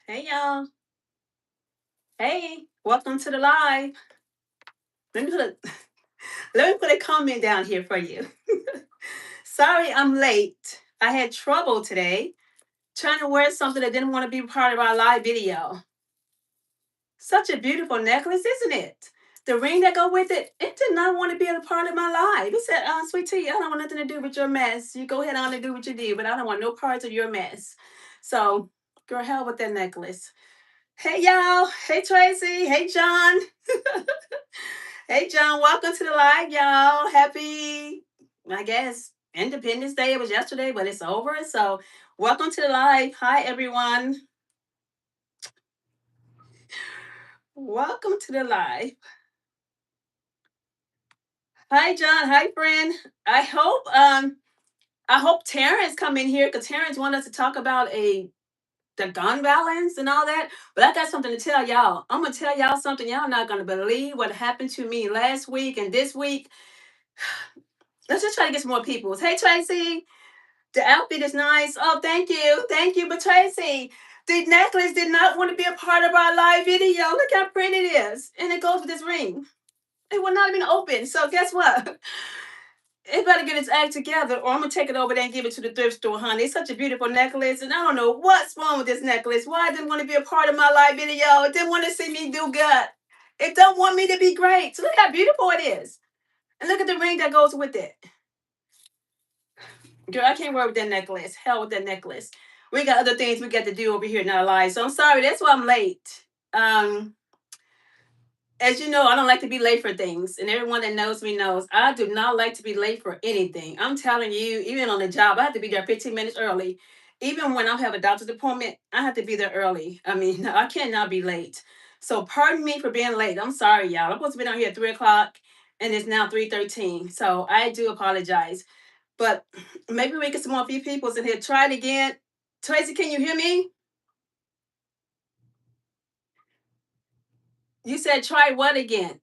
Hey y'all. Hey, welcome to the live. Let me put a let me put a comment down here for you. Sorry I'm late. I had trouble today trying to wear something that didn't want to be part of our live video. Such a beautiful necklace, isn't it? The ring that go with it, it did not want to be a part of my life. It said, sweet tea, I don't want nothing to do with your mess. You go ahead on and do what you do, but I don't want no parts of your mess. So, girl, hell with that necklace. Hey y'all. Hey Tracy. Hey John. Hey, John, welcome to the live, y'all. Happy, I guess, Independence Day. It was yesterday, but it's over. So, welcome to the live. Hi, everyone. Welcome to the live. Hi, John. Hi, friend. I hope I hope Terrence come in here because Terrence wanted us to talk about the gun violence and all that. But I got something to tell y'all. I'm gonna tell y'all something y'all not gonna believe what happened to me last week and this week. Let's just try to get some more people. Hey, Tracy. The outfit is nice. Oh, thank you. Thank you. But Tracy, the necklace did not want to be a part of our live video. Look how pretty it is. And it goes with this ring. It will not even open. So guess what? It better get its act together or I'm going to take it over there and give it to the thrift store, honey. It's such a beautiful necklace. And I don't know what's wrong with this necklace. Why it didn't want to be a part of my live video. It didn't want to see me do good. It don't want me to be great. So look how beautiful it is. And look at the ring that goes with it. Girl, I can't wear with that necklace. Hell with that necklace. We got other things we got to do over here in our lives. So I'm sorry. That's why I'm late. Um, as you know, I don't like to be late for things. And everyone that knows me knows I do not like to be late for anything. I'm telling you, even on the job, I have to be there 15 minutes early. Even when I have a doctor's appointment, I have to be there early. I mean, I cannot be late. So pardon me for being late. I'm sorry, y'all. I'm supposed to be down here at 3 o'clock and it's now 3:13. So I do apologize. But maybe we get some more few people in here. Try it again. Tracy, can you hear me? You said try what again?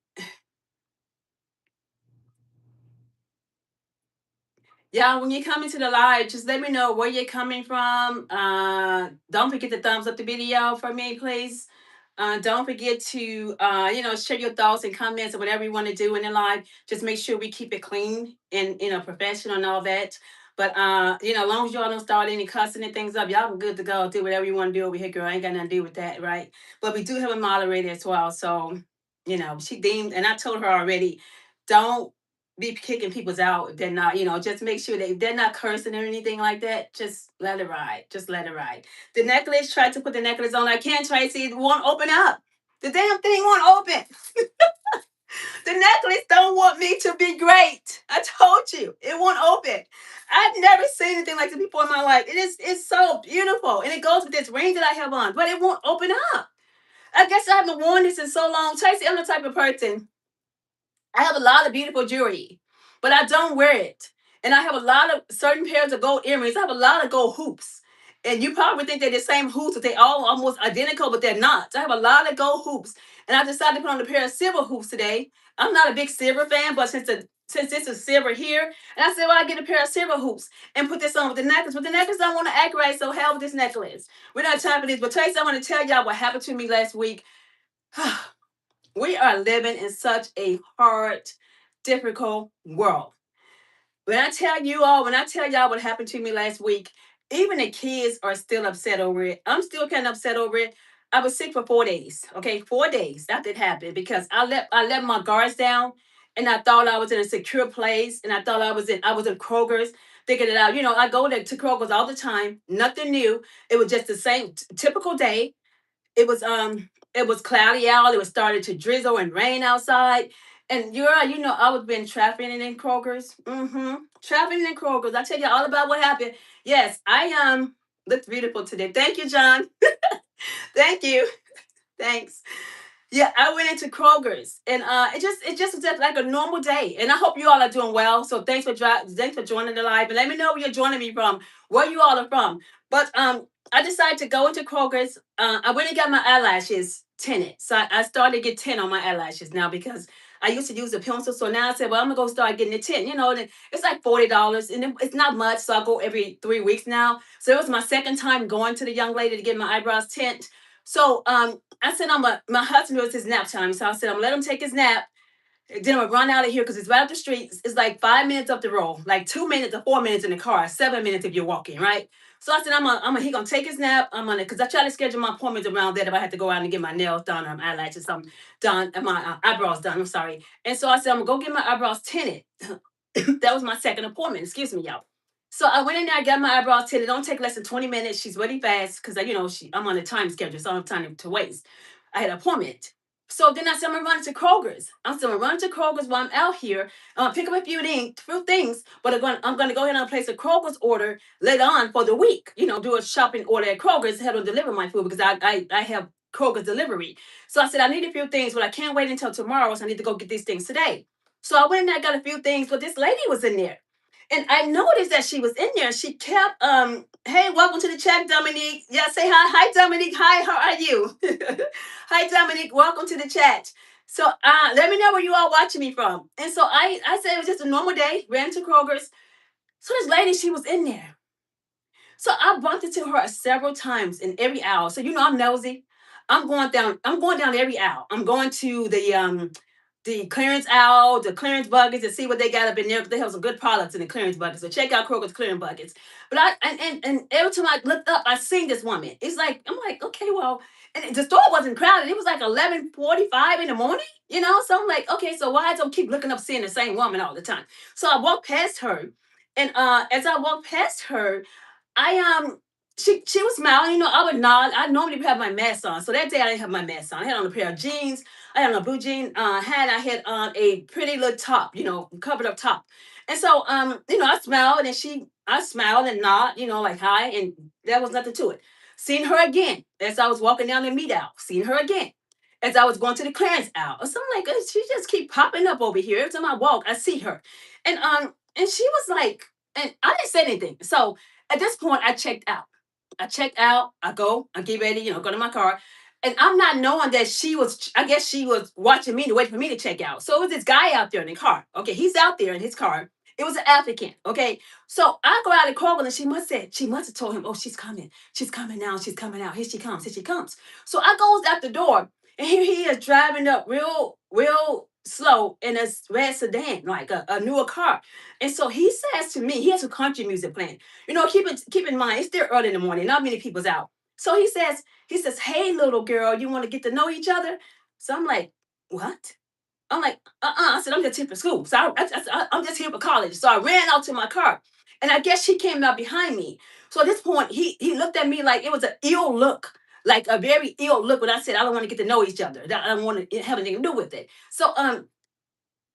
Yeah, when you come into the live, just let me know where you're coming from. Don't forget to thumbs up the video for me, please. Don't forget to share your thoughts and comments or whatever you want to do in the live. Just make sure we keep it clean and professional and all that. But as long as y'all don't start any cussing and things up, y'all good to go. Do whatever you want to do over here, girl. I ain't got nothing to do with that, right? But we do have a moderator as well. So, she deemed and I told her already, don't be kicking people's out if they're not, just make sure that if they're not cursing or anything like that, just let it ride. Just let it ride. The necklace, try to put the necklace on. I can't try to see it won't open up. The damn thing won't open. The necklace don't want me to be great. I told you it won't open. I've never seen anything like this before in my life. It's so beautiful. And it goes with this ring that I have on, but it won't open up. I guess I haven't worn this in so long. Tracy, I'm the type of person I have a lot of beautiful jewelry, but I don't wear it. And I have a lot of certain pairs of gold earrings. I have a lot of gold hoops. And you probably think they're the same hoops, but they all almost identical, but they're not. I have a lot of gold hoops. And I decided to put on a pair of silver hoops today. I'm not a big silver fan, but since this is silver here, and I said, well, I get a pair of silver hoops and put this on with the necklace. But the necklace don't want to act right, so hell with this necklace. We don't have time for this. But Tracy, I want to tell y'all what happened to me last week. We are living in such a hard, difficult world. When I tell y'all what happened to me last week, even the kids are still upset over it. I'm still kind of upset over it. I was sick for 4 days. Okay, 4 days after it happened because I let my guards down, and I thought I was in a secure place, and I thought I was in Kroger's, thinking it out. I go to Kroger's all the time. Nothing new. It was just the same typical day. It was cloudy out. It was starting to drizzle and rain outside. And I was been trafficking in Kroger's. Trafficking in Kroger's. I tell you all about what happened. Yes, I looked beautiful today. Thank you, John. Thank you. Thanks. Yeah, I went into Kroger's, and it just was just like a normal day. And I hope you all are doing well. So thanks for joining the live, and let me know where you're joining me from, where you all are from. But I decided to go into Kroger's. I went and got my eyelashes tinted. So I started to get tint on my eyelashes now because I used to use a pencil. So now I said, well, I'm gonna go start getting the tint. You know, and it's like $40, and it's not much. So I go every 3 weeks now. So it was my second time going to the young lady to get my eyebrows tint. So I said, my husband was his nap time. So I said, I'm gonna let him take his nap. Then I'm gonna run out of here because it's right up the street. It's like 5 minutes up the road, like 2 minutes or 4 minutes in the car, 7 minutes if you're walking, right? So I said, he gonna take his nap. Cause I try to schedule my appointments around that if I had to go out and get my nails done or my eyelashes, something done, and my eyebrows done. I'm sorry. And so I said, I'm gonna go get my eyebrows tinted. That was my second appointment. Excuse me, y'all. So I went in there, I got my eyebrows tinted. It don't take less than 20 minutes. She's really fast because I'm on a time schedule, so I don't have time to waste. I had an appointment. So then I said, I'm gonna run to Kroger's. I'm still gonna run to Kroger's while I'm out here. I'm gonna pick up a few things, but I'm gonna go ahead and place a Kroger's order later on for the week. Do a shopping order at Kroger's, have them deliver my food because I have Kroger's delivery. So I said I need a few things, but I can't wait until tomorrow, so I need to go get these things today. So I went and I got a few things, but this lady was in there. And I noticed that she was in there. She kept, hey, welcome to the chat, Dominique. Yeah, say hi. Hi, Dominique. Hi, how are you? Hi, Dominique. Welcome to the chat. So let me know where you all watching me from. And so I said it was just a normal day, ran to Kroger's. So this lady, she was in there. So I bumped into her several times in every aisle. So I'm nosy. I'm going down every aisle. I'm going to the clearance aisle, the clearance buckets, to see what they got up in there because they have some good products in the clearance buckets. So check out Kroger's clearance buckets. But and every time I looked up, I seen this woman. I'm like, okay, well, and the store wasn't crowded. It was like 11:45 in the morning, So I'm like, okay, so why do I keep looking up seeing the same woman all the time? So I walked past her, and as I walked past her, I she was smiling, I would nod. I normally have my mask on. So that day I didn't have my mask on. I had on a pair of jeans. I had on a blue jean I had on a pretty little top, covered up top. And so I smiled and I smiled and nod, like hi, and there was nothing to it. Seen her again as I was walking down the meat aisle. Seen her again as I was going to the clearance aisle. So I'm like, she just keep popping up over here. Every time I walk, I see her. And she was like, and I didn't say anything. So at this point, I checked out. I get ready, go to my car. And I'm not knowing that I guess she was watching me to wait for me to check out. So it was this guy out there in the car. Okay, he's out there in his car. It was an applicant. Okay. So I go out and call and she must have told him, oh, she's coming. She's coming now. She's coming out. Here she comes. Here she comes. So I goes out the door and here he is driving up real slow in a red sedan, like a newer car. And so he says to me, he has some country music playing. Keep in mind, it's still early in the morning. Not many people's out. So he says, hey, little girl, you want to get to know each other? So I'm like, what? I'm like, I said, I'm just here for school. So I'm just here for college. So I ran out to my car. And I guess she came out behind me. So at this point, he looked at me like it was an ill look, like a very ill look when I said, I don't want to get to know each other. I don't want to have anything to do with it. So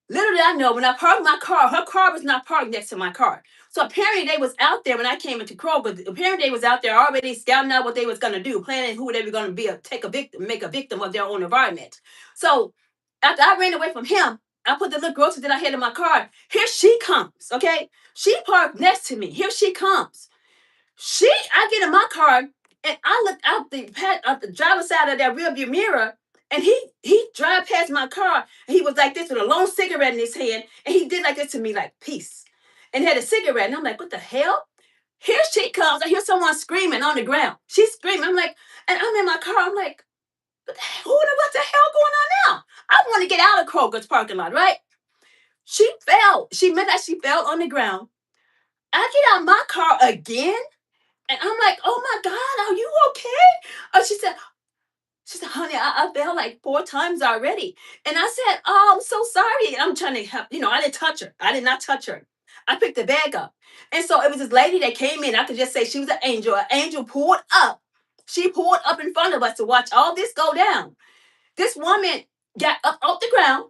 little did I know, when I parked my car, her car was not parked next to my car. So apparently they was out there when I came into Kroger. Apparently they was out there already scouting out what they was gonna do, planning who they were gonna make a victim of their own environment. So after I ran away from him, I put the little groceries that I had in my car. Here she comes. Okay, she parked next to me. Here she comes. I get in my car and I look out the driver's side of that rearview mirror, and he drive past my car and he was like this with a long cigarette in his hand, and he did like this to me, like peace, and had a cigarette, and I'm like, what the hell? Here she comes. I hear someone screaming on the ground. She's screaming. I'm like, and I'm in my car. I'm like, what the hell going on now? I want to get out of Kroger's parking lot, right? She fell. She fell on the ground. I get out my car again. And I'm like, oh my God, are you okay? She said, honey, I fell like 4 times already. And I said, oh, I'm so sorry. And I'm trying to help. I didn't touch her. I did not touch her. I picked the bag up. And so it was this lady that came in. I could just say she was an angel. An angel pulled up. She pulled up in front of us to watch all this go down. This woman got up off the ground.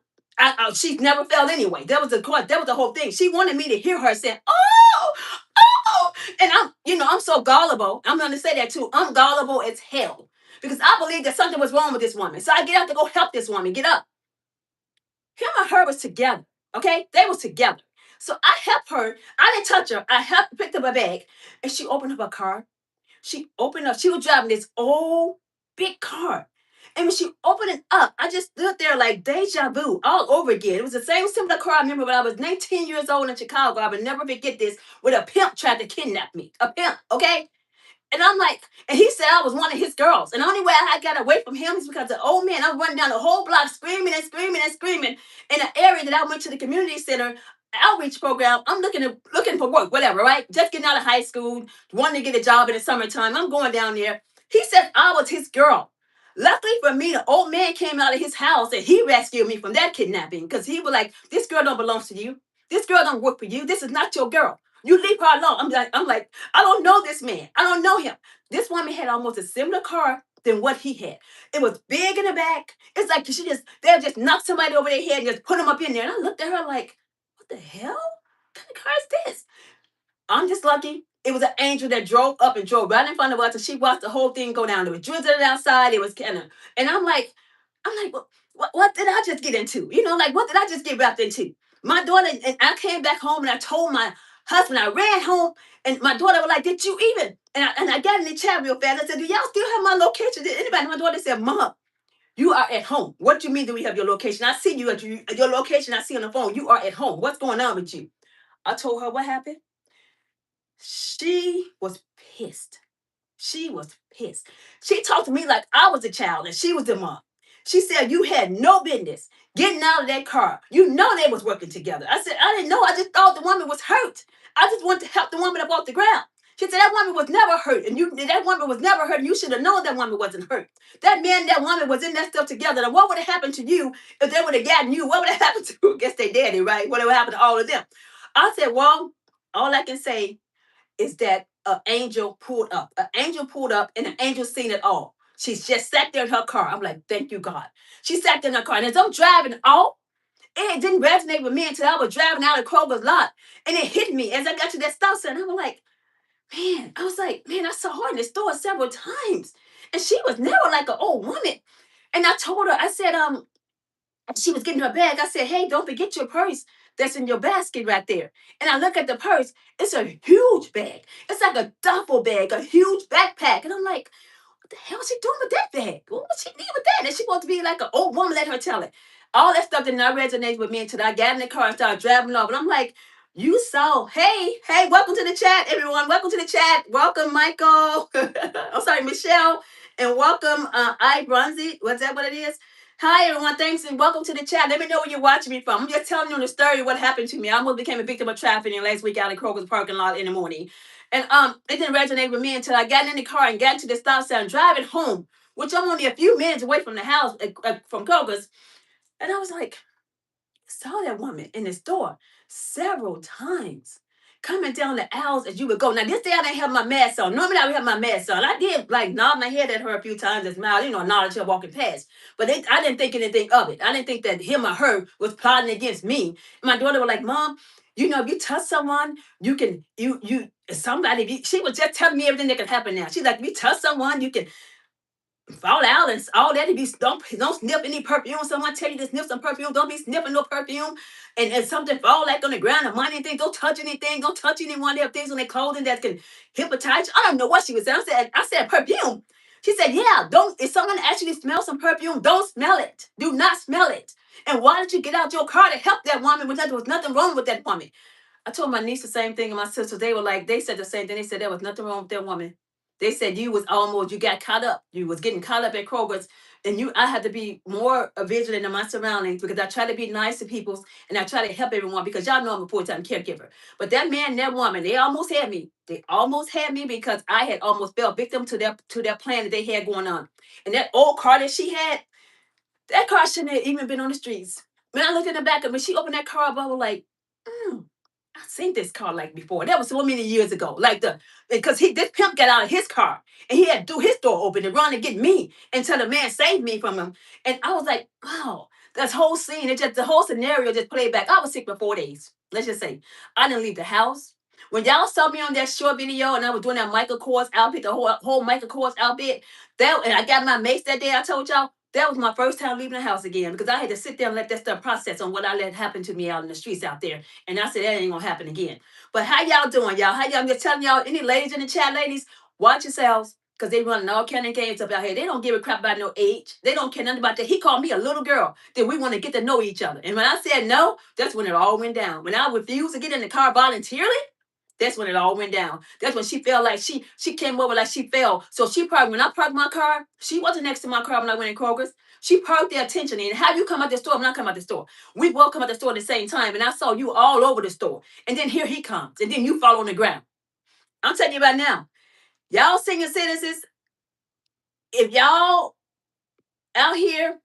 She never fell anyway. That was the whole thing. She wanted me to hear her say, "Oh, oh," and I'm so gullible. I'm going to say that too. I'm gullible as hell because I believe that something was wrong with this woman. So I get out to go help this woman get up. Him and her was together. Okay, they was together. So I helped her. I didn't touch her. I picked up her bag, and she opened up her car. She opened up. She was driving this old big car. And when she opened it up, I just stood there like deja vu all over again. It was the same similar car I remember when I was 19 years old in Chicago. I would never forget this, when a pimp tried to kidnap me. A pimp, okay? And I'm like, and he said I was one of his girls. And the only way I got away from him is because the old man, I'm running down the whole block screaming and screaming and screaming. In an area that I went to the community center outreach program, I'm looking for work, whatever, right? Just getting out of high school, wanting to get a job in the summertime. I'm going down there. He said I was his girl. Luckily for me, the old man came out of his house and he rescued me from that kidnapping because he was like, "This girl don't belong to you. This girl don't work for you. This is not your girl. You leave her alone." I'm like, I don't know this man. I don't know him. This woman had almost a similar car than what he had. It was big in the back. It's like they'll just knock somebody over their head and just put them up in there. And I looked at her like, what the hell? What kind of car is this? I'm just lucky. It was an angel that drove up and drove right in front of us, and she watched the whole thing go down. It was drizzling outside. It was kind of, and I'm like, what did I just get into? Like what did I just get wrapped into? My daughter and I came back home and I told my husband. I ran home and my daughter was like, "Did you even?" And I got in the chat real fast. I said, "Do y'all still have my location? Did anybody?" My daughter said, "Mom, you are at home. What do you mean? Do we have your location? I see you at your location. I see on the phone. You are at home. What's going on with you?" I told her what happened. She was pissed. She was pissed. She talked to me like I was a child and she was the mom. She said, "You had no business getting out of that car. You know they was working together." I said, "I didn't know. I just thought the woman was hurt. I just wanted to help the woman up off the ground." She said, "That woman was never hurt. And that woman was never hurt. And you should have known that woman wasn't hurt. That man and that woman was in that stuff together. And what would have happened to you if they would have gotten you? What would have happened to, I guess, they daddy, right? What would have happened to all of them?" I said, "Well, all I can say is that an angel pulled up. An angel pulled up and an angel seen it all. She's just sat there in her car." I'm like, "Thank you, God." She sat there in her car. And as I'm driving off, it didn't resonate with me until I was driving out of Kroger's lot. And it hit me as I got to that stop sign. I was like, man, I saw her in the store several times. And she was never like an old woman. And I told her, I said, she was getting her bag. I said, "Hey, don't forget your purse that's in your basket right there." And I look at the purse. It's a huge bag. It's like a duffel bag, a huge backpack. And I'm like, what the hell is she doing with that bag? What she need with that? And she wants to be like an old woman. Let her tell it. All that stuff did not resonate with me until I got in the car and started driving off. And I'm like, you saw, hey, welcome to the chat, everyone. Welcome to the chat. Welcome, Michael. I'm sorry, Michelle. And welcome, I Bronzy. What's that what it is? Hi, everyone. Thanks and welcome to the chat. Let me know where you're watching me from. I'm just telling you the story of what happened to me. I almost became a victim of trafficking last week out in Kroger's parking lot in the morning. And it didn't resonate with me until I got in the car and got to the stop sign, driving home, which I'm only a few minutes away from the house, from Kroger's. And I was like, saw that woman in the store several times coming down the aisles as you would go. Now, this day I didn't have my mask on. Normally I would have my mask on. I did like nod my head at her a few times and smile, acknowledge her walking past. But I didn't think anything of it. I didn't think that him or her was plotting against me. My daughter was like, "Mom, if you touch someone, you can, somebody, she was just telling me everything that could happen now. She's like, if you touch someone, you can fall out and all that. If you don't sniff any perfume, someone tell you to sniff some perfume, don't be sniffing no perfume. And if something fall like on the ground, or money anything, don't touch anything, don't touch anyone. They have things on their clothing that can hepatize you." I don't know what she was saying. I said perfume. She said, "Yeah, don't, if someone actually smells some perfume, don't smell it. Do not smell it. And why did you get out your car to help that woman when there was nothing wrong with that woman?" I told my niece the same thing and my sisters. They said the same thing. They said there was nothing wrong with that woman. They said you got caught up. You was getting caught up at Kroger's. And I had to be more vigilant in my surroundings because I try to be nice to people and I try to help everyone because y'all know I'm a full-time caregiver. But that man and that woman, they almost had me. They almost had me because I had almost fell victim to their plan that they had going on. And that old car that she had, that car shouldn't have even been on the streets. When I looked in the back of when she opened that car up, I was like, mm, I've seen this car like before. That was so many years ago. Because this pimp got out of his car and he had to do his door open and run and get me until the man saved me from him. And I was like, wow, this whole scene, the whole scenario just played back. I was sick for 4 days. Let's just say I didn't leave the house. When y'all saw me on that short video and I was doing that Michael Kors outfit, the whole Michael Kors outfit, and I got my mace that day, I told y'all, that was my first time leaving the house again because I had to sit there and let that stuff process on what I let happen to me out in the streets out there. And I said, that ain't gonna happen again. But how y'all doing, y'all? How y'all? I'm just telling y'all, any ladies in the chat, ladies, Watch yourselves, because they running all kind of games up out here. They don't give a crap about no age. They don't care nothing about that. He called me a little girl. Then we want to get to know each other. And when I said no, that's when it all went down. When I refused to get in the car voluntarily, that's when it all went down. That's when she felt like she came over like she fell. So she parked, when I parked my car, she wasn't next to my car when I went in Kroger's. She parked there attention. And have you come out the store? I'm not coming out the store. We both come out the store at the same time. And I saw you all over the store. And then here he comes. And then you fall on the ground. I'm telling you right now, y'all senior citizens, if y'all out here,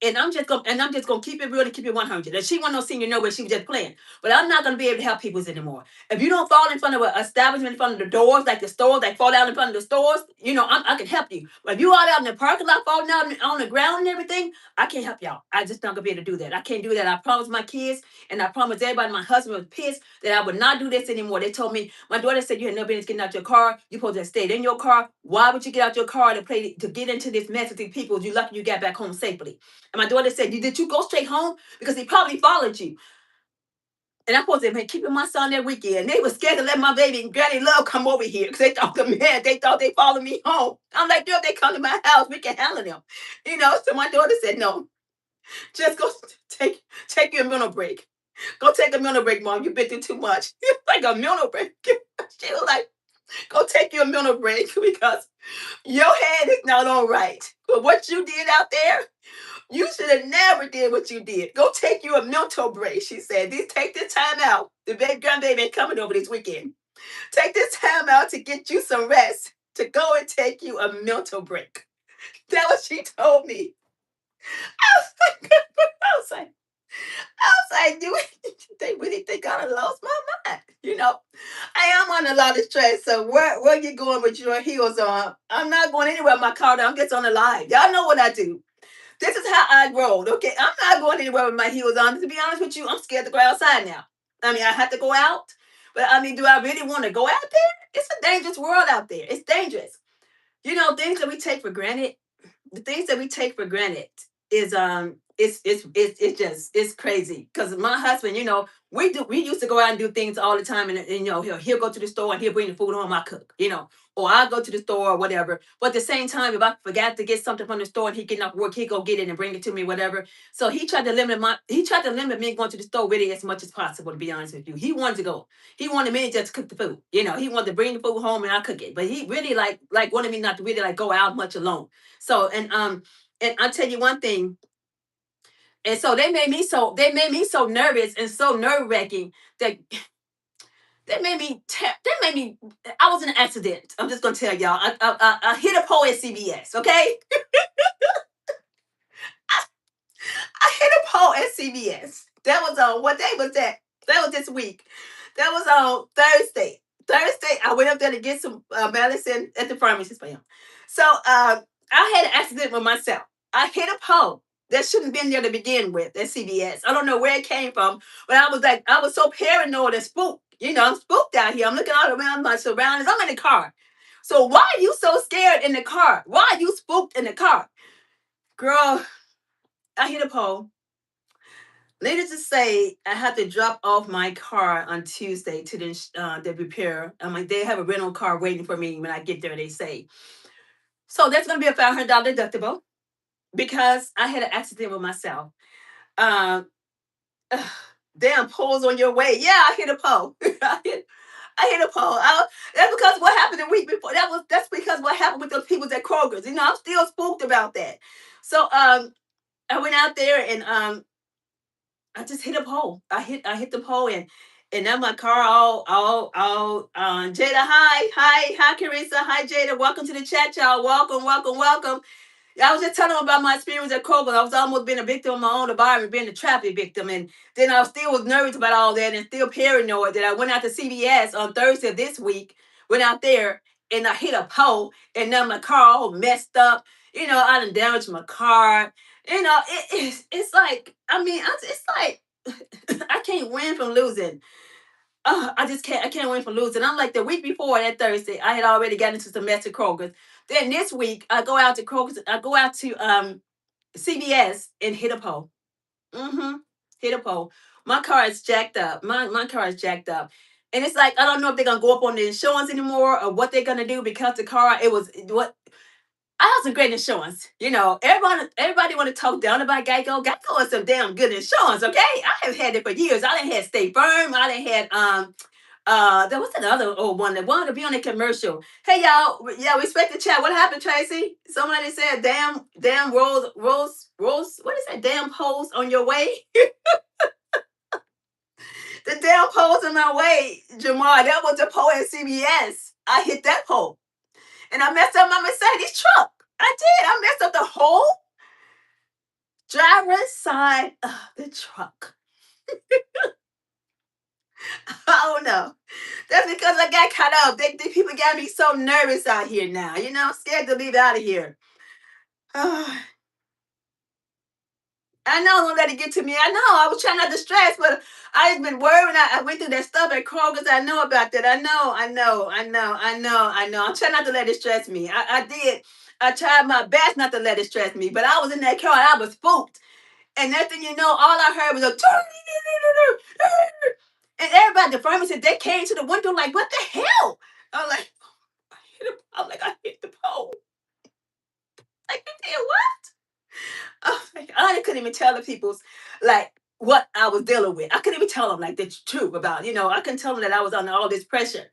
and I'm just gonna keep it real and keep it 100. And she wasn't no senior nowhere, she was just playing. But I'm not gonna be able to help peoples anymore. If you don't fall in front of an establishment, in front of the doors, like the stores, like fall down in front of the stores, I can help you. But if you all out in the parking lot falling out on the ground and everything, I can't help y'all. I just not gonna be able to do that. I can't do that. I promised my kids and I promised everybody. My husband was pissed that I would not do this anymore. They told me, my daughter said, you had no business getting out your car. You supposed to have stayed in your car. Why would you get out your car to get into this mess with these people? You lucky you got back home safely. And my daughter said, did you go straight home? Because he probably followed you. And I'm supposed to have been keeping my son that weekend. They were scared to let my baby and Granny Love come over here because they thought they followed me home. I'm like, girl, they come to my house, we can handle them. So my daughter said, no, just go take your mental break. Go take a mental break, Mom. You've been through too much. Like a mental break. She was like, go take your mental break because your head is not all right. But what you did out there, you should have never did what you did. Go take you a mental break, she said. Take this time out. The baby grandbaby ain't coming over this weekend. Take this time out to get you some rest. To go and take you a mental break. That what she told me. I was like, I was like, I was like, do they really think I done lost my mind? I am on a lot of stress. So where you going with your heels on? I'm not going anywhere with my car. I'm just on the line. Y'all know what I do. This is how I rolled. Okay, I'm not going anywhere with my heels on. To be honest with you, I'm scared to go outside now. I mean, I have to go out, but I mean, do I really want to go out there? It's a dangerous world out there. It's dangerous. Things that we take for granted. The things that we take for granted is it's crazy. Because my husband, we used to go out and do things all the time, and he'll go to the store and he'll bring the food home. I cook, or I go to the store or whatever. But at the same time, if I forgot to get something from the store and he getting off work, he go get it and bring it to me, whatever. So he tried to limit me going to the store really as much as possible. To be honest with you, he wanted to go. He wanted me to just cook the food. He wanted to bring the food home and I cook it. But he really like wanted me not to really like go out much alone. So and I'll tell you one thing. And so they made me so nervous and so nerve wracking that they made me. I was in an accident. I'm just gonna tell y'all. I hit a pole at CVS. Okay, I hit a pole at CVS. That was on what day was that? That was this week. That was on Thursday. Thursday, I went up there to get some medicine at the pharmacy for him. So I had an accident with myself. I hit a pole that shouldn't have been there to begin with at CVS. I don't know where it came from, but I was so paranoid and spooked. I'm spooked out here. I'm looking all around my surroundings. I'm in the car. So why are you so scared in the car? Why are you spooked in the car? Girl, I hit a pole. Needless to say, I had to drop off my car on Tuesday to the repair. I'm like, they have a rental car waiting for me when I get there, they say. So that's going to be a $500 deductible because I had an accident with myself. Um, Damn, poles on your way. Yeah, I hit a pole. I hit a pole. That's because what happened the week before. That's because what happened with those people at Kroger's. I'm still spooked about that. So I went out there and I just hit a pole. I hit the pole and now my car all Jada, hi Carissa, hi Jada, welcome to the chat, y'all. Welcome. I was just telling them about my experience at Kroger. I was almost being a victim of my own environment, being a traffic victim. And then I still was nervous about all that and still paranoid that I went out to CVS on Thursday of this week, went out there and I hit a pole and now my car all messed up. I done damaged my car. It's like, I mean, it's like, I can't win from losing. I just can't. I can't win from losing. I'm like the week before that Thursday, I had already gotten into some mess at Kroger's. Then this week, I go out to Kroger's. I go out to CVS and hit a pole. Mm-hmm. Hit a pole. My car is jacked up. My car is jacked up. And it's like I don't know if they're gonna go up on the insurance anymore or what they're gonna do because the car it was what I have some great insurance. You know, everybody want to talk down about Geico. Geico is some damn good insurance, okay? I have had it for years. I done had State Farm. I done had there was another old one that wanted to be on a commercial. Hey y'all, yeah, respect the chat. What happened, Tracy? Somebody said, damn rolls. What is that? Damn poles on your way. The damn poles on my way, Jamar. That was the pole at CBS. I hit that pole, and I messed up my Mercedes truck. I did. I messed up the whole driver's side of the truck. I don't know. That's because I got caught up. They people got me so nervous out here now. You know, I'm scared to leave out of here. I know, don't let it get to me. I know. I was trying not to stress, but I just been worrying. I went through that stuff at Kroger's. I know about that. I know. I'm trying not to let it stress me. I did. I tried my best not to let it stress me, but I was in that car and I was spooked. And next thing you know, all I heard was a and everybody, the pharmacist, they came to the window like, what the hell? I was like, I hit the pole. Like, you did what? Oh, I couldn't even tell the people's like what I was dealing with. I couldn't even tell them like the truth about, I couldn't tell them that I was under all this pressure.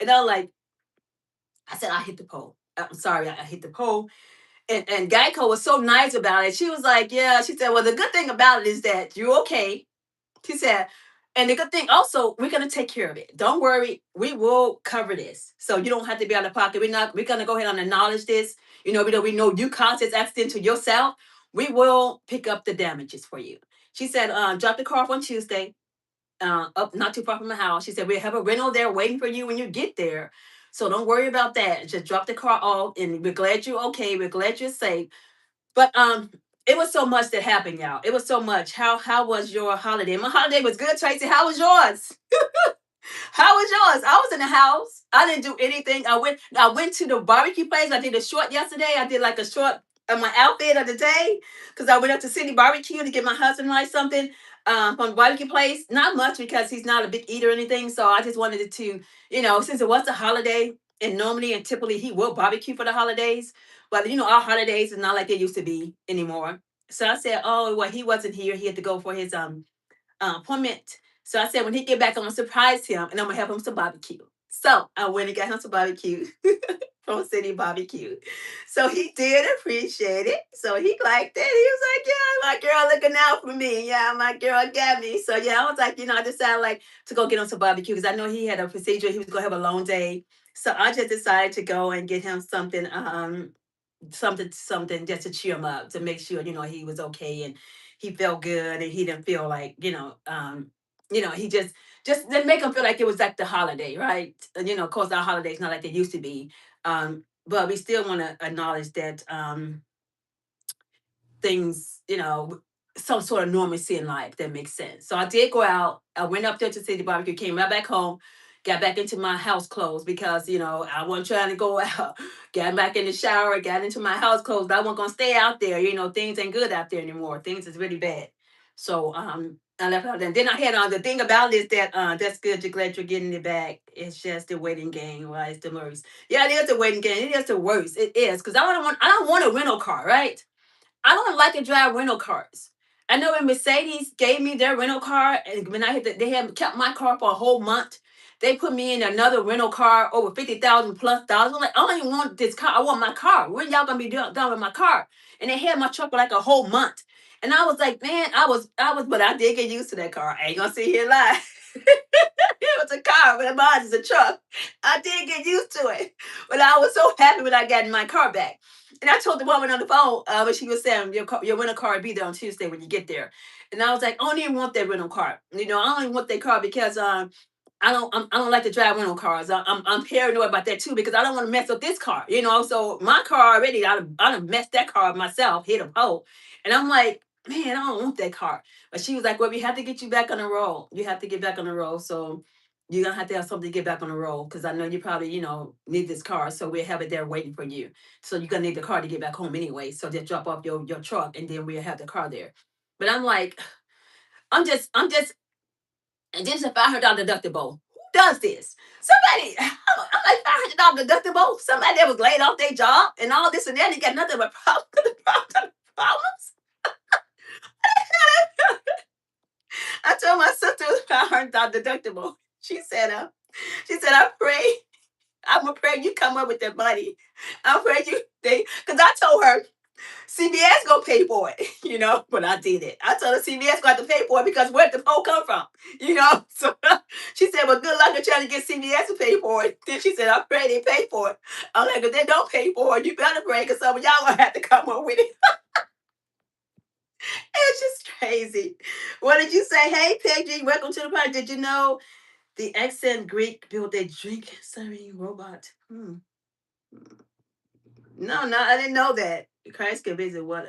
And I was like, I said, I hit the pole. I'm sorry, I hit the pole. And Geico was so nice about it. She was like, yeah, she said, well, the good thing about it is that you're okay. She said, and the good thing also, we're gonna take care of it. Don't worry, we will cover this. So you don't have to be out of pocket. We're gonna go ahead and acknowledge this. We know you caused this accident to yourself. We will pick up the damages for you. She said, drop the car off on Tuesday, up not too far from the house. She said, we'll have a rental there waiting for you when you get there. So don't worry about that. Just drop the car off and we're glad you're okay. We're glad you're safe. But it was so much that happened, y'all. It was so much. How was your holiday? My holiday was good, Tracy. How was yours? How was yours? I was in the house. I didn't do anything. I went to the barbecue place. I did a short yesterday. I did like a short of my outfit of the day because I went up to City Barbecue to get my husband like something from the barbecue place. Not much because he's not a big eater or anything. So I just wanted to, since it was a holiday and normally and typically he will barbecue for the holidays, but our holidays is not like they used to be anymore. So I said, oh well, he wasn't here. He had to go for his appointment. So I said, when he get back, I'm gonna surprise him and I'm gonna have him some barbecue. So I went and got him some barbecue from City Barbecue. So he did appreciate it. So he liked it. He was like, yeah, my girl looking out for me. Yeah, my girl got me. So yeah, I was like, I decided like to go get him some barbecue because I know he had a procedure. He was gonna have a long day. So I just decided to go and get him something just to cheer him up to make sure he was okay and he felt good and he didn't feel like he just to make him feel like it was like the holiday, right? Of course our holidays not like they used to be, but we still want to acknowledge that things, some sort of normalcy in life that makes sense. So I did go out. I went up there to City Barbecue, came right back home, got back into my house clothes because, I wasn't trying to go out. Got back in the shower, got into my house clothes. But I wasn't gonna stay out there. Things ain't good out there anymore. Things is really bad. So I left out there. And then I had the thing about it is that that's good. You're glad you're getting it back. It's just the waiting game, right? It's the worst. Yeah, it is the waiting game. It is the worst. It is because I don't want a rental car, right? I don't like to drive rental cars. I know when Mercedes gave me their rental car, and when they had kept my car for a whole month, they put me in another rental car over $50,000 plus. I'm like, I don't even want this car. I want my car. When y'all gonna be done with my car? And they had my truck for like a whole month. And I was like, man, but I did get used to that car. I ain't gonna sit here and lie. It was a car, but mine is a truck. I did get used to it. But I was so happy when I got my car back. And I told the woman on the phone, but she was saying your rental car will be there on Tuesday when you get there. And I was like, I don't even want that rental car. I don't even want that car because I don't like to drive rental cars. I'm paranoid about that too because I don't want to mess up this car. So my car already, I done messed that car up myself, hit a pole, and I'm like, man, I don't want that car. But she was like, well, we have to get you back on the road. You have to get back on the road. So you're gonna have to have something to get back on the road because I know you probably, need this car. So we'll have it there waiting for you. So you're gonna need the car to get back home anyway. So just drop off your truck and then we'll have the car there. But I'm like, I'm just and then if I heard our deductible. does this? Somebody, I'm like $500 deductible. Somebody that was laid off their job and all this and that, they got nothing but problems. I told my sister it was $500 deductible. She said, I pray, I'm gonna pray you come up with that money. I'm praying you they because I told her CBS gonna pay for it, but I did it. I told her CBS gonna have to pay for it because where'd the pole come from? So she said, well, good luck in trying to get CBS to pay for it. Then she said, I pray they pay for it. I'm like, if they don't pay for it, you better pray because some of y'all gonna have to come up with it. It's just crazy. What did you say? Hey, Peggy, welcome to the party. Did you know the accent Greek built a drink serving robot? No, no, I didn't know that. Christ can visit what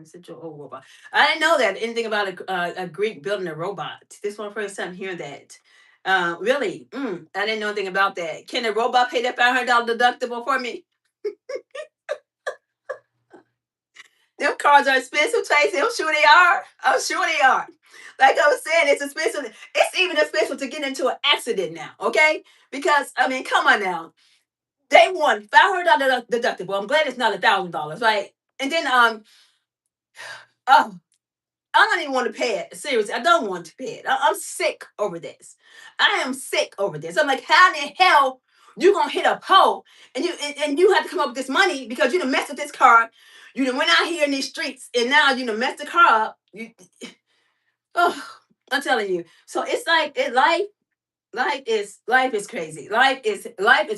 central old robot. I didn't know that anything about a Greek building a robot. This is my first time hearing that. Really, I didn't know anything about that. Can the robot pay that $500 deductible for me? Them cars are expensive, Tracy. I'm sure they are. I'm sure they are. Like I was saying, it's expensive. It's even expensive to get into an accident now. Okay, because I mean, come on now. They want $500 deductible. I'm glad it's not $1,000, right? And then oh, I don't even want to pay it. Seriously, I don't want to pay it. I'm sick over this. I am sick over this. I'm like, how in the hell you gonna hit a pole and you have to come up with this money because you done messed with this car. You done went out here in these streets and now you done messed the car up. Oh, I'm telling you. So it's like life is crazy. Life is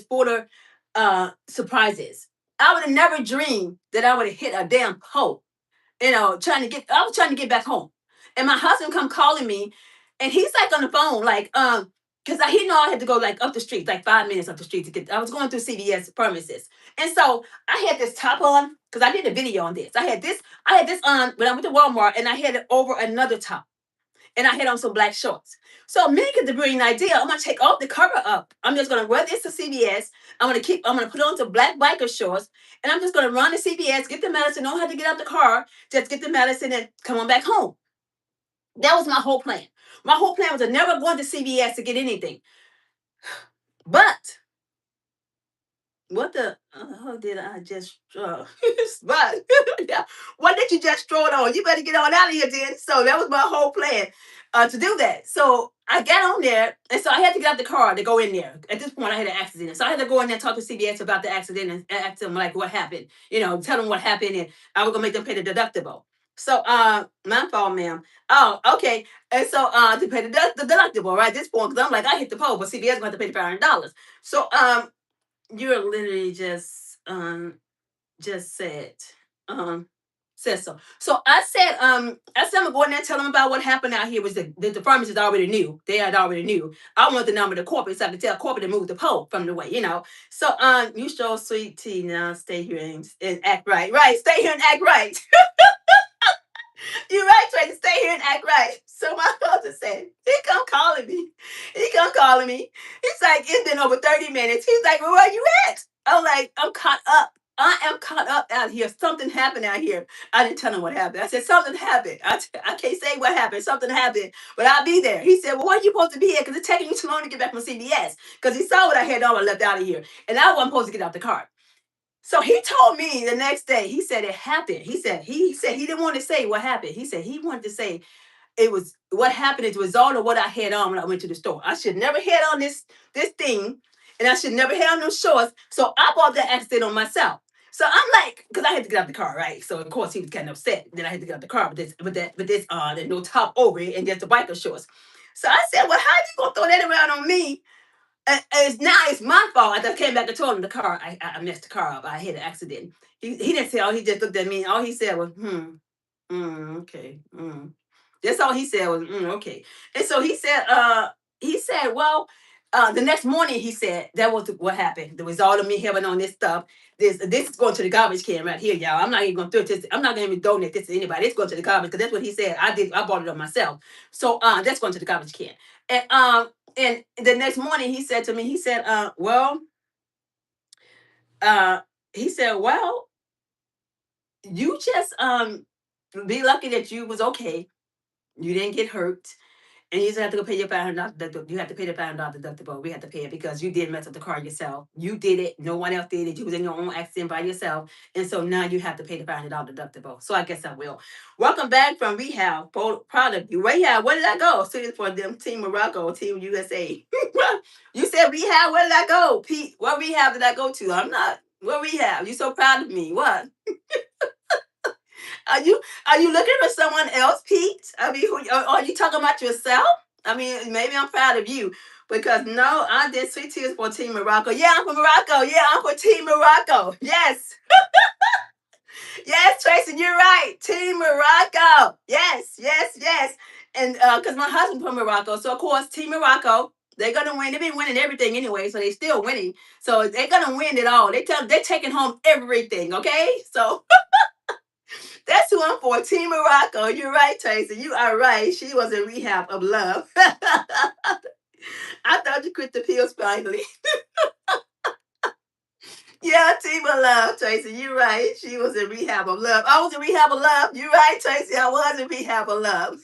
full of surprises. I would have never dreamed that I would have hit a damn pole, I was trying to get back home. And my husband come calling me and he's like on the phone, like, because he know I had to go like up the street, like 5 minutes up the street to get I was going through CVS premises. And so I had this top on, because I did a video on this. I had this on when I went to Walmart and I had it over another top. And I had on some black shorts. So me get the brilliant idea. I'm gonna take off the cover up. I'm just gonna wear this to CVS. I'm gonna put on some black biker shorts and I'm just gonna run to CVS, get the medicine, know how to get out the car, just get the medicine and come on back home. That was my whole plan. My whole plan was to never go into CVS to get anything. But what the did I just but yeah, what did you just throw it on? You better get on out of here then. So that was my whole plan to do that. So I got on there and so I had to get out the car to go in there. At this point I had an accident. So I had to go in there and talk to CBS about the accident and ask them like what happened. Tell them what happened and I was gonna make them pay the deductible. So my fault, ma'am. Oh, okay. And so to pay the deductible, right? At this point, because I'm like, I hit the pole, but CBS gonna have to pay the $500. So you're literally just um said so. So I said I'm gonna go in there and tell them about what happened out here was the pharmacist already knew. They had already knew. I want the number of the corporate so I could tell corporate to move the pole from the way. So you show sweet tea now, stay here and act right. Right, stay here and act right. You're right, Tracy. Stay here and act right. So my husband said, he come calling me. He come calling me. He's like, it's been over 30 minutes. He's like, well, where you at? I'm like, I'm caught up. I am caught up out here. Something happened out here. I didn't tell him what happened. I said, something happened. I can't say what happened. Something happened, but I'll be there. He said, well, why are you supposed to be here? Because it's taking you too long to get back from CBS. Because he saw what I had on when I left out of here. And I wasn't supposed to get out the car. So he told me the next day, he said it happened. He said he didn't want to say what happened. He said he wanted to say it was what happened is a result of what I had on when I went to the store. I should never had on this thing, and I should never had on those shorts. So I bought that accident on myself. So I'm like, because I had to get out the car, right? So of course he was kind of upset that I had to get out the car with this on and no top over it and just the biker shorts. So I said, well, how you gonna throw that around on me it's my fault. I just came back and told him the car. I messed the car up. I had an accident. He didn't say all. He just looked at me. All he said was okay. That's all he said was okay. And so he said well the next morning he said that was what happened. The result of me having on this stuff. This is going to the garbage can right here, y'all. I'm not even going to throw this. I'm not going to even donate this to anybody. It's going to the garbage because that's what he said. I bought it on myself. So that's going to the garbage can. And the next morning he said to me, he said, uh, well, you just be lucky that you was okay. You didn't get hurt. and you just have to go pay your $500 deductible. You have to pay the $500 deductible. We have to pay it because you did mess up the car yourself. You did it. No one else did it. You was in your own accident by yourself, and so now you have to pay the $500 deductible. So I guess I will. Welcome back from rehab. Proud of you. Rehab. Where did I go? Students for them. Team Morocco. Team USA. You said rehab. Where did I go, Pete? What rehab did I go to? I'm not. What rehab? You so proud of me. What? Are you are you looking for someone else, Pete? I mean, are you talking about yourself? I mean, maybe I'm proud of you because no, I did sweet tears for Team Morocco. Yeah, I'm from Morocco. Yeah, I'm for Team Morocco. Yes, yes, Tracy, you're right. Team Morocco. Yes, yes, yes. And because my husband from Morocco, so of course Team Morocco. They're gonna win. They've been winning everything anyway, so they're still winning. So they're gonna win it all. They're taking home everything. Okay, so that's who I'm for. Team Morocco. You're right, Tracy. You are right. She was in rehab of love. I thought you quit the pills finally. Yeah, team of love, Tracy. You're right. She was in rehab of love. I was in rehab of love. You're right, Tracy. I was in rehab of love.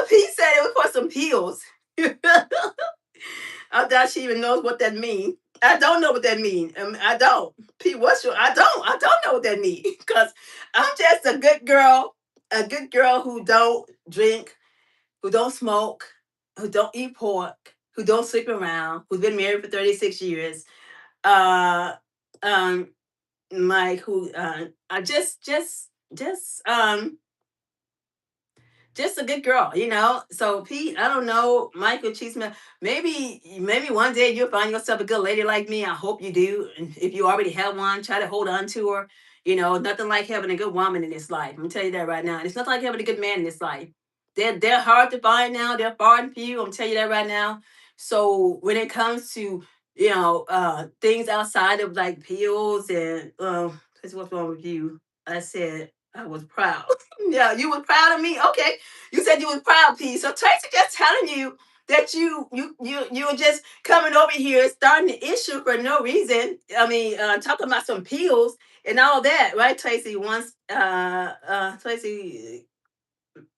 He said it was for some pills. I doubt she even knows what that means. I don't know what that means. I don't. Pete, what's your? I don't know what that means because I'm just a good girl who don't drink, who don't smoke, who don't eat pork, who don't sleep around, who's been married for 36 years. Uh, um, Mike, who I just a good girl, you know. So Pete, I don't know, Michael Cheeseman. Maybe one day you'll find yourself a good lady like me. I hope you do. And if you already have one, try to hold on to her. You know, nothing like having a good woman in this life. I'm gonna tell you that right now. And it's nothing like having a good man in this life. They're hard to find now. They're far and few. I'm telling you that right now. So when it comes to things outside of like pills and this is what's wrong with you. I said I was proud. Yeah, you were proud of me. Okay, you said you was proud, P. So Tracy just telling you that you were just coming over here starting the issue for no reason. I mean, talking about some pills and all that, right, Tracy? Once, Tracy,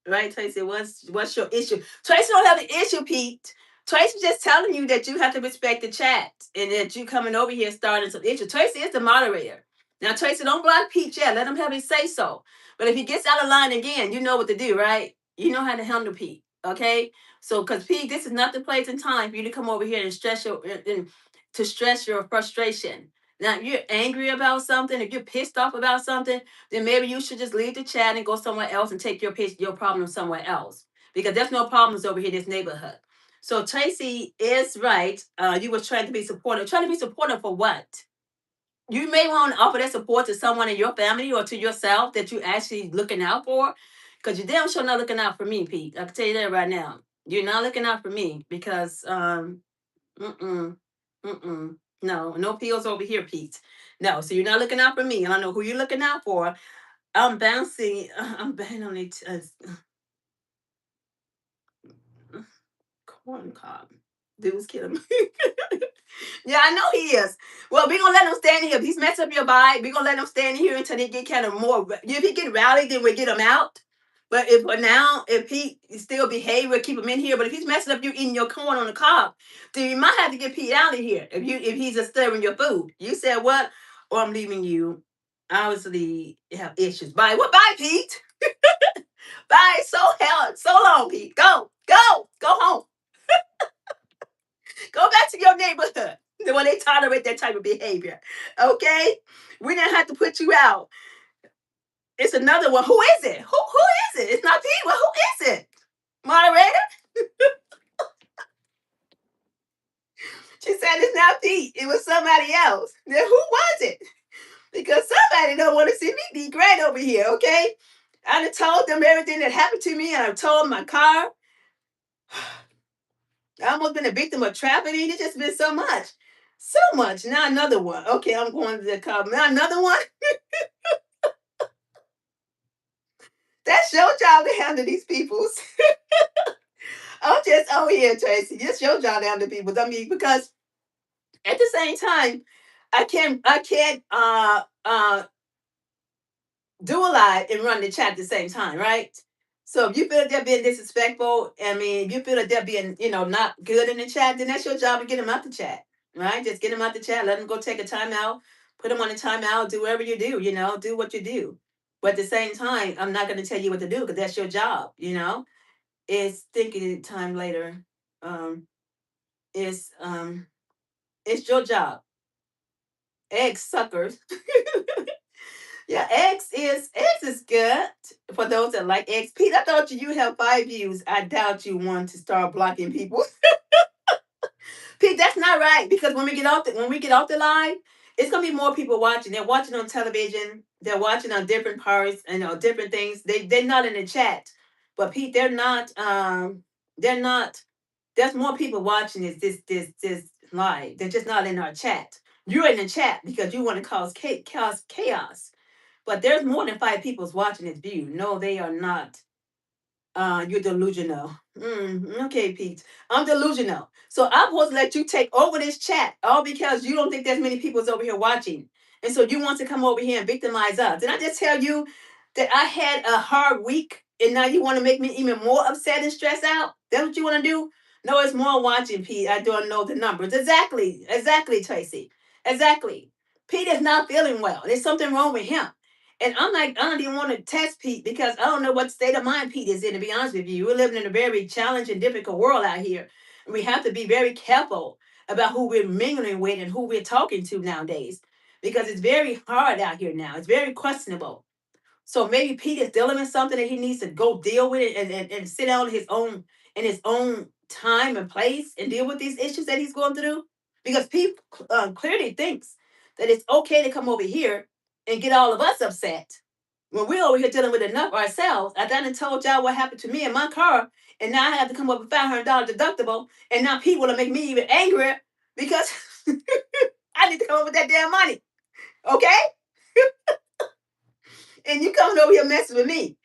right, Tracy? What's your issue? Tracy don't have an issue, Pete. Tracy just telling you that you have to respect the chat and that you coming over here starting some issue. Tracy is the moderator. Now, Tracy, don't block Pete yet. Let him have his say so. But if he gets out of line again, you know what to do, right? You know how to handle Pete, okay? So, because Pete, this is not the place and time for you to come over here and stress your frustration. Now, if you're angry about something, if you're pissed off about something, then maybe you should just leave the chat and go somewhere else and take your problem somewhere else because there's no problems over here in this neighborhood. So Tracy is right. You were trying to be supportive. Trying to be supportive for what? You may want to offer that support to someone in your family or to yourself that you actually looking out for. Because you're damn sure not looking out for me, Pete. I can tell you that right now. You're not looking out for me because mm-mm, mm-mm. No pills over here, Pete. No, so you're not looking out for me. I don't know who you're looking out for. I'm bouncing. I'm banging on it. Corn cob. Dude's killing me. Yeah, I know he is. Well, we're gonna let him stand here. If he's messed up your vibe, we're gonna let him stand here until they get kind of more. If he get rallied, then we get him out. But if for now, if he still behave, we'll keep him in here. But if he's messing up you eating your corn on the cob, then you might have to get Pete out of here. If he's disturbing your food. You said what? Or I'm leaving you. Obviously, you have issues. Bye. What? Bye, Pete. Bye. So long, Pete. Go home. Go back to your neighborhood. When they tolerate that type of behavior. Okay? We didn't have to put you out. It's another one. Who is it? Who is it? It's not Pete. Well, who is it? Moderator? She said it's not Pete. It was somebody else. Then who was it? Because somebody don't want to see me be great over here, okay? I done told them everything that happened to me. I've told my car. I almost been a victim of trafficking. It's just been so much. So much. Now another one. Okay, I'm going to the car. Now another one. That's your job to handle these peoples. I'm just over here, Tracy. It's your job to handle peoples. I mean, because at the same time, I can't do a lot and run the chat at the same time, right? So if you feel that they're being disrespectful, I mean, if you feel that they're being, not good in the chat, then that's your job to get them out the chat, right? Just get them out the chat, let them go take a timeout, put them on a timeout, do whatever you do, do what you do. But at the same time, I'm not going to tell you what to do because that's your job. It's thinking time later. Um, it's your job. Egg suckers. Yeah, eggs is good for those that like eggs. Pete, I thought you have 5 views. I doubt you want to start blocking people. Pete, that's not right because when we get off the line, it's gonna be more people watching. They're watching on television. They're watching on different parts and different things. They're not in the chat, but Pete, they're not. They're not. There's more people watching this live. They're just not in our chat. You're in the chat because you want to cause chaos. But there's more than 5 people watching this view. No, they are not. You're delusional. Okay, Pete. I'm delusional. So I'm supposed to let you take over this chat, all because you don't think there's many people's over here watching. And so you want to come over here and victimize us. Did I just tell you that I had a hard week and now you want to make me even more upset and stressed out? That's what you want to do? No, it's more watching, Pete. I don't know the numbers. Exactly. Exactly, Tracy. Exactly. Pete is not feeling well. There's something wrong with him. And I'm like, I don't even want to test Pete because I don't know what state of mind Pete is in, to be honest with you. We're living in a very challenging, difficult world out here. And we have to be very careful about who we're mingling with and who we're talking to nowadays because it's very hard out here now. It's very questionable. So maybe Pete is dealing with something that he needs to go deal with it and sit down in his own time and place and deal with these issues that he's going through. Because Pete clearly thinks that it's okay to come over here and get all of us upset when we're over here dealing with enough ourselves. I done told y'all what happened to me in my car, and now I have to come up with $500 deductible, and now Pete want to make me even angrier because I need to come up with that damn money. Okay? And you coming over here messing with me.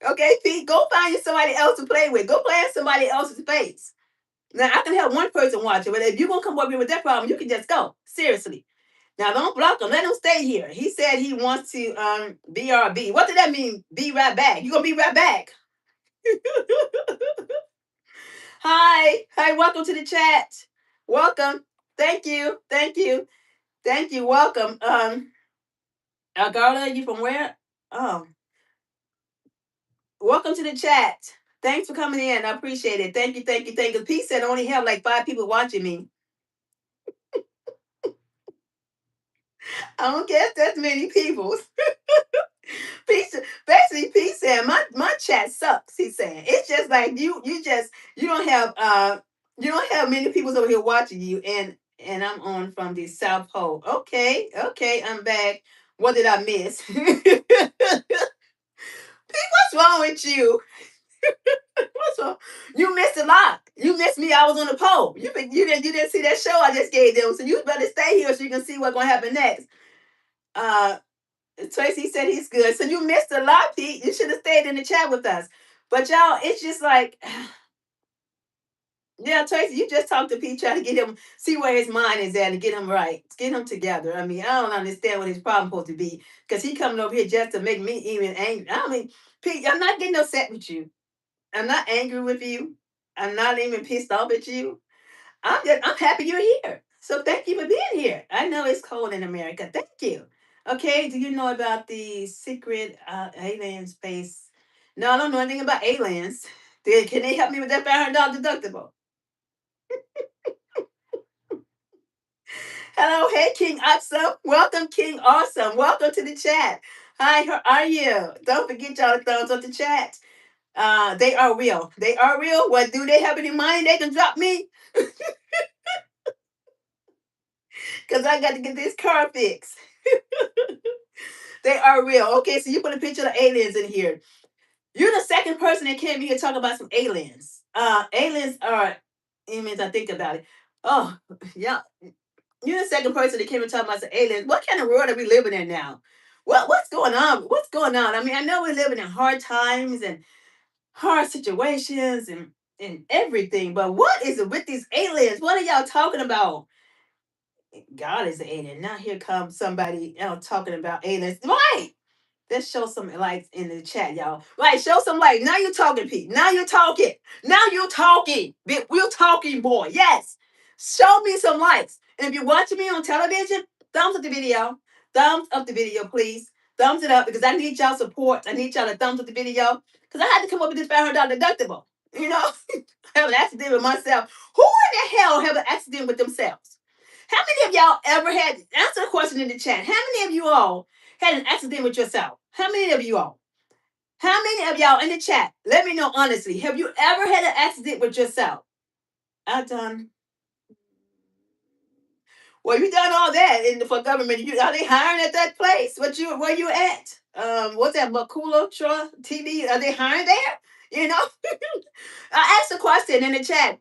Okay, Pete, go find you somebody else to play with. Go play in somebody else's space. Now I can help one person watch it, but if you're gonna come up here with that problem, you can just go. Seriously. Now don't block him. Let him stay here. He said he wants to BRB. What did that mean? Be right back. You gonna be right back. Hi. Hi, welcome to the chat. Welcome. Thank you. Thank you. Thank you. Welcome. Algarda, you from where? Oh, welcome to the chat. Thanks for coming in. I appreciate it. Thank you, thank you, thank you. Pete said I only have like 5 people watching me. I don't guess that's many people. Pete, basically, Pete said my chat sucks. He's saying it's just like you don't have many people over here watching you, and I'm on from the South Pole. Okay, okay, I'm back. What did I miss? What's wrong with you? What's wrong? You missed a lot. You missed me. I was on the pole. You didn't see that show I just gave them. So you better stay here so you can see what's gonna happen next. Uh Tracy said he's good. So you missed a lot, Pete. You should have stayed in the chat with us. But y'all, it's just like, yeah, Tracy, you just talked to Pete, trying to get him, see where his mind is at and get him right, get him together. I mean, I don't understand what his problem supposed to be because he coming over here just to make me even angry. I mean, Pete, I'm not getting upset with you. I'm not angry with you. I'm not even pissed off at you. I'm happy you're here. So thank you for being here. I know it's cold in America. Thank you. Okay, do you know about the secret alien space? No, I don't know anything about aliens. Can they help me with that $500 deductible? Hello, hey King Awesome. Welcome, King Awesome. Welcome to the chat. Hi, how are you? Don't forget y'all to thumbs up the chat. They are real. They are real. What do they have any money they can drop me? Because I got to get this car fixed. They are real. Okay, so you put a picture of aliens in here. You're the second person that came here to talk about some aliens. Aliens are aliens. I think about it. Oh, yeah. You're the second person that came and talk about some aliens. What kind of world are we living in now? What's going on? What's going on? I mean, I know we're living in hard times and hard situations and everything, but what is it with these aliens? What are y'all talking about? God is an alien. Now here comes somebody else talking about aliens. Right. Let's show some likes in the chat, y'all. Like, show some like. Now you're talking, Pete. Now you're talking. Now you're talking. We're talking, boy. Yes. Show me some likes. And if you're watching me on television, thumbs up the video. Thumbs up the video, please. Thumbs it up because I need y'all support. I need y'all to thumbs up the video because I had to come up with this $500 deductible. You know, I have an accident with myself. Who in the hell have an accident with themselves? How many of y'all ever had, answer the question in the chat. How many of you all had an accident with yourself? How many of you all? How many of y'all in the chat? Let me know honestly. Have you ever had an accident with yourself? I done. Well, you done all that in the for government. You are they hiring at that place? Where you at? What's that Makula TV? Are they hiring there? You know? I asked a question in the chat.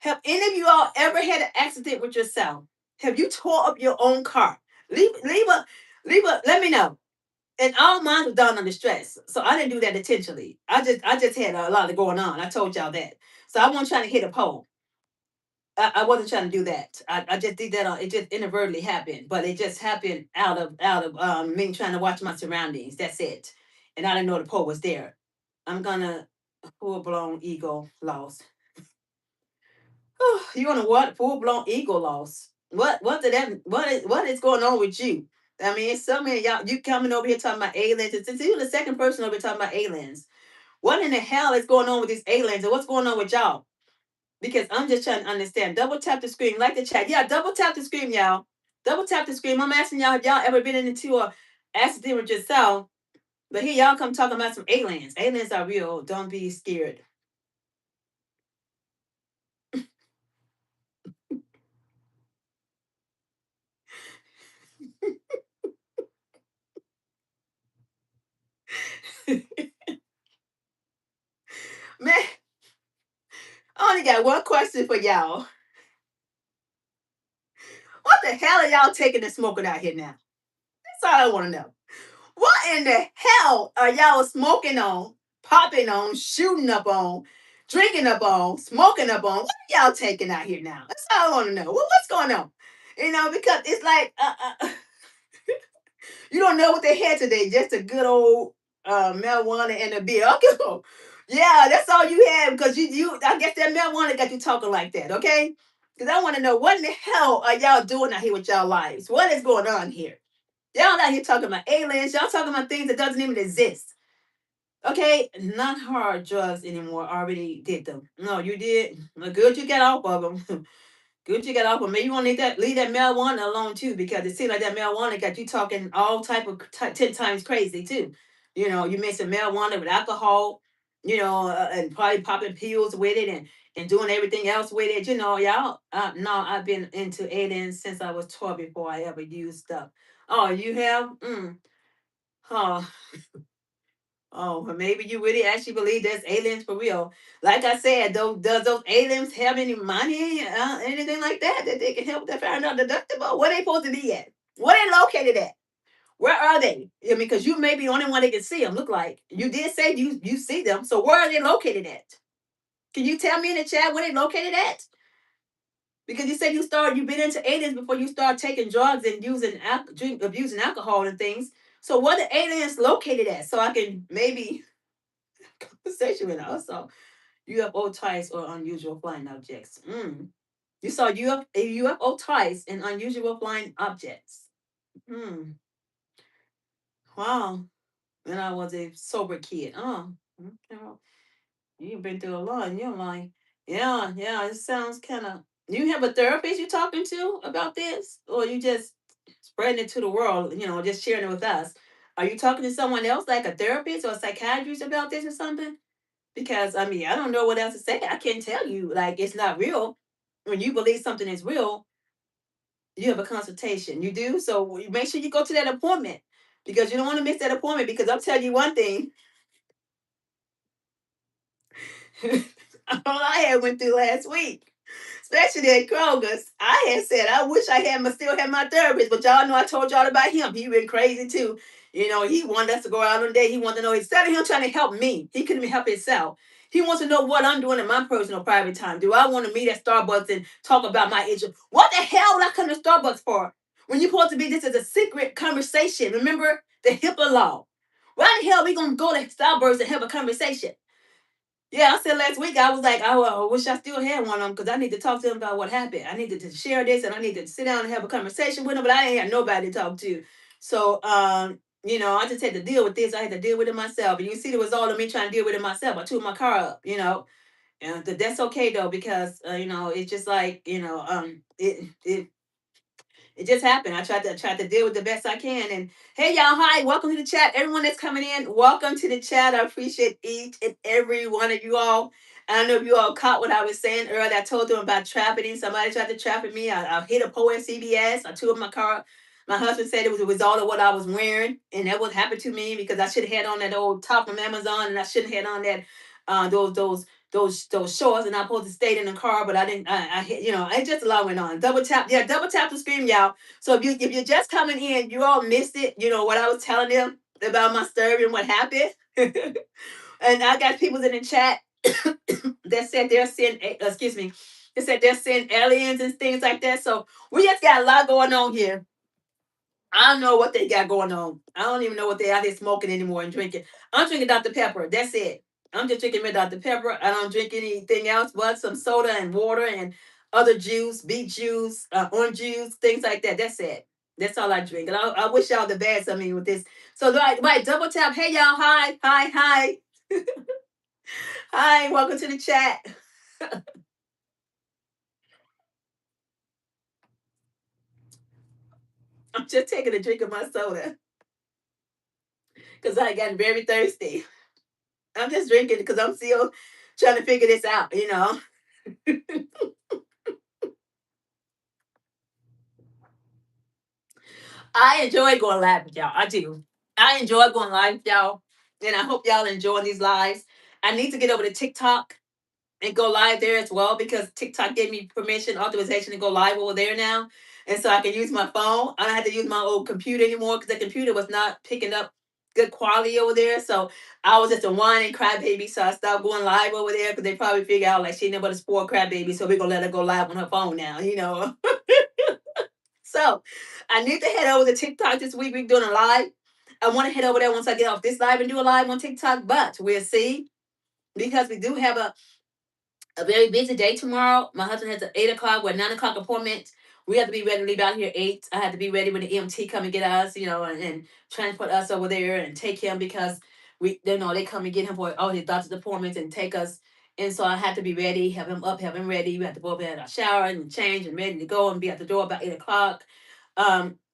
Have any of you all ever had an accident with yourself? Have you tore up your own car? Leave a let me know. And all mine was done under stress. So I didn't do that intentionally. I just had a lot of going on. I told y'all that. So I wasn't trying to hit a pole. I wasn't trying to do that. I just did that on it just inadvertently happened. But it just happened out of me trying to watch my surroundings. That's it. And I didn't know the pole was there. I'm gonna full blown ego loss. You want to what? Full blown ego loss. What is going on with you? I mean, it's so many of y'all. You coming over here talking about aliens? It's you the second person over here talking about aliens. What in the hell is going on with these aliens, and what's going on with y'all? Because I'm just trying to understand. Double tap the screen, like the chat. Yeah, double tap the screen, y'all. Double tap the screen. I'm asking y'all, have y'all ever been into a accident with yourself? But here y'all come talking about some aliens. Aliens are real. Don't be scared. Man, I only got one question for y'all. What the hell are y'all taking and smoking out here now? That's all I want to know. What in the hell are y'all smoking on, popping on, shooting up on, drinking up on, smoking up on? What are y'all taking out here now? That's all I want to know. What's going on? You know, because it's like you don't know what they had today. Just a good old marijuana and a beer. Okay, yeah, that's all you had because you. I guess that marijuana got you talking like that. Okay, because I want to know what in the hell are y'all doing out here with y'all lives? What is going on here? Y'all out here talking about aliens. Y'all talking about things that doesn't even exist. Okay, not hard drugs anymore. Already did them. No, you did. Well, good you got off of them. Good you got off of them. Maybe you want to leave that marijuana alone too, because it seems like that marijuana got you talking all type of 10 times crazy too. You know, you mixing marijuana with alcohol. You know, and probably popping pills with it and doing everything else with it. You know, y'all. No, I've been into aliens since I was 12 before I ever used stuff. Oh, you have? Oh, oh, well, maybe you really actually believe there's aliens for real. Like I said, does those aliens have any money, anything like that, that they can help that find out deductible? Where they supposed to be at? Where they located at? Where are they? I mean, because you may be the only one that can see them. Look like you did say you see them. So where are they located at? Can you tell me in the chat where they located at? Because you said you've been into aliens before you start taking drugs and abusing alcohol and things. So where the aliens located at? So I can maybe conversation with also UFO types or unusual flying objects. You saw UFO types and unusual flying objects. Wow. When I was a sober kid. Oh, okay. You've been through a lot in your life. Yeah, yeah. It sounds kind of. You have a therapist you talking to about this, or you just spreading it to the world? You know, just sharing it with us. Are you talking to someone else, like a therapist or a psychiatrist, about this or something? Because I mean, I don't know what else to say. I can't tell you like it's not real. When you believe something is real, you have a consultation. You do so. You make sure you go to that appointment because you don't want to miss that appointment. Because I'll tell you one thing. All I had went through last week, especially at Kroger's. I had said I wish I had still had my therapist, but y'all know I told y'all about him. He been crazy too. You know, he wanted us to go out on a date. He wanted to know instead of him trying to help me, he couldn't even help himself. He wants to know what I'm doing in my personal private time. Do I want to meet at Starbucks and talk about my issue? What the hell would I come to Starbucks for? When you're supposed to be this is a secret conversation. Remember the HIPAA law. Why the hell we gonna go to Starburst and have a conversation? Yeah, I said last week I was like, I wish I still had one of them because I need to talk to them about what happened. I needed to share this and I need to sit down and have a conversation with them, but I ain't had nobody to talk to. So, I just had to deal with this. I had to deal with it myself. And you see the result of me trying to deal with it myself. I took my car up, and that's okay though because it's just like it just happened. I tried to deal with the best I can. And hey, y'all, hi, welcome to the chat. Everyone that's coming in, welcome to the chat. I appreciate each and every one of you all. I don't know if you all caught what I was saying earlier. I told them about trafficking. Somebody tried to traffic me. I hit a pole at CBS. I tore up my car. My husband said it was a result of what I was wearing, and that what happened to me because I should have had on that old top from Amazon, and I shouldn't have had on that those shorts, and I'm supposed to stay in the car, but I didn't. I hit, it just a lot went on. Double tap, yeah, double tap to scream, y'all. So if you're just coming in, you all missed it. You know what I was telling them about my story and what happened. And I got people in the chat that said they're seeing, excuse me, they said they're seeing aliens and things like that. So we just got a lot going on here. I don't know what they got going on. I don't even know what they out there smoking anymore and drinking. I'm drinking Dr. Pepper. That's it. I'm just drinking my Dr. Pepper. I don't drink anything else but some soda and water and other juice, beet juice, orange juice, things like that. That's it. That's all I drink. And I wish y'all the best. I mean, with this. So, right, double tap. Hey, y'all. Hi, hi, hi. Hi, welcome to the chat. I'm just taking a drink of my soda because I got very thirsty. I'm just drinking because I'm still trying to figure this out. I enjoy going live with y'all. I do. I enjoy going live with y'all. And I hope y'all enjoying these lives. I need to get over to TikTok and go live there as well because TikTok gave me permission, authorization to go live over there now. And so I can use my phone. I don't have to use my old computer anymore because the computer was not picking up good quality over there. So I was just a whining crybaby. So I stopped going live over there because they probably figure out like she never a spoiled crybaby. So we're going to let her go live on her phone now. So I need to head over to TikTok this week. We're doing a live. I want to head over there once I get off this live and do a live on TikTok, but we'll see because we do have a very busy day tomorrow. My husband has an 8 o'clock or 9 o'clock appointment. We have to be ready to leave out here 8. I had to be ready when the EMT come and get us, and transport us over there and take him because they come and get him for all his doctor's appointments and take us. And so I had to be ready, have him up, have him ready. We had to go over there, and shower and change and ready to go and be at the door about 8 o'clock.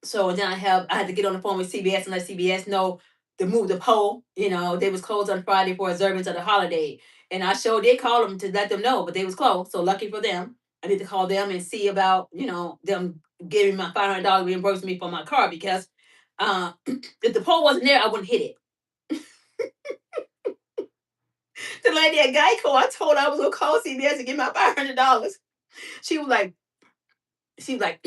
So then I had to get on the phone with CBS and let CBS know to move the poll. They was closed on Friday for observance of the holiday. And I sure did call them to let them know, but they was closed. So lucky for them. I need to call them and see about, them giving my $500 reimbursement me for my car because if the pole wasn't there, I wouldn't hit it. The lady at Geico, I told her I was gonna call CBS to get my $500. She was like, she was like,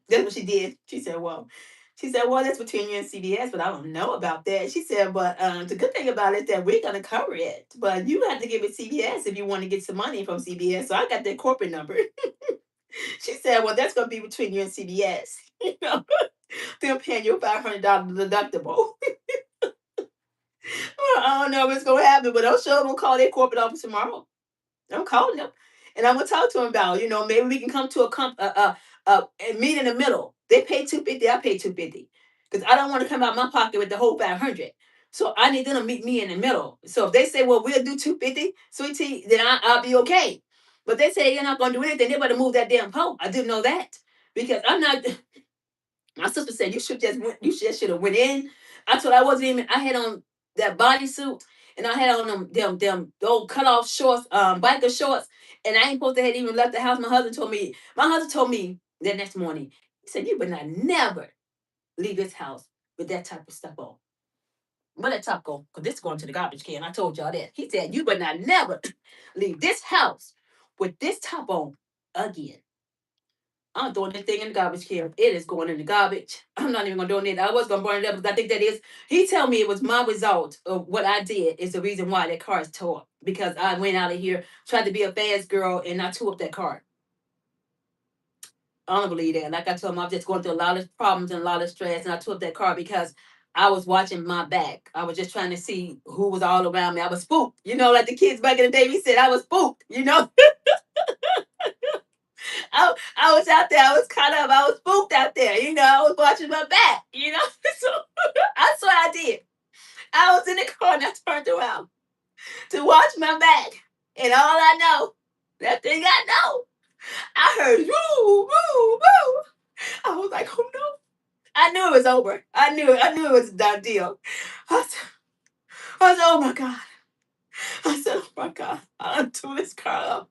that's what she did. She said, well, that's between you and CBS, but I don't know about that. She said, but the good thing about it is that we're gonna cover it, but you have to give it CBS if you want to get some money from CBS. So I got their corporate number. She said, well, that's gonna be between you and CBS. They're paying you $500 deductible. I don't know what's gonna happen, but I'm sure I'm gonna call their corporate office tomorrow. I'm calling them, and I'm gonna talk to them about, maybe we can come to a meet in the middle. They pay 250, I pay 250, because I don't want to come out my pocket with the whole 500. So I need them to meet me in the middle. So if they say, well, we'll do 250, sweetie, then I'll be okay. But they say you're not gonna do anything. They better move that damn pole. I didn't know that because I'm not. My sister said you just should have went in. I told her I wasn't even. I had on that bodysuit and I had on them old cut off shorts, biker shorts, and I ain't supposed to have even left the house. My husband told me that next morning. He said you better not never leave this house with that type of stuff on. Where that top go? Because this is going to the garbage can. I told y'all that. He said you better not never leave this house with this top on again. I'm throwing this thing in the garbage can. It is going in the garbage. I'm not even gonna donate it. I was gonna burn it up because I think that is. He tell me it was my result of what I did is the reason why that car is tore up because I went out of here tried to be a fast girl and I tore up that car. I don't believe that. Like I told him, I'm just going through a lot of problems and a lot of stress, and I tore up that car because I was watching my back. I was just trying to see who was all around me. I was spooked. Like the kids back in the day, we said I was spooked. I was out there. I was caught up. I was spooked out there. I was watching my back. So that's what I did. I was in the car and I turned around to watch my back. And all I know, that thing I know, I heard woo, woo, woo. I was like, oh no. I knew it was over. I knew it was a done deal. I said, oh my God. I said, oh my God. I tore this car up.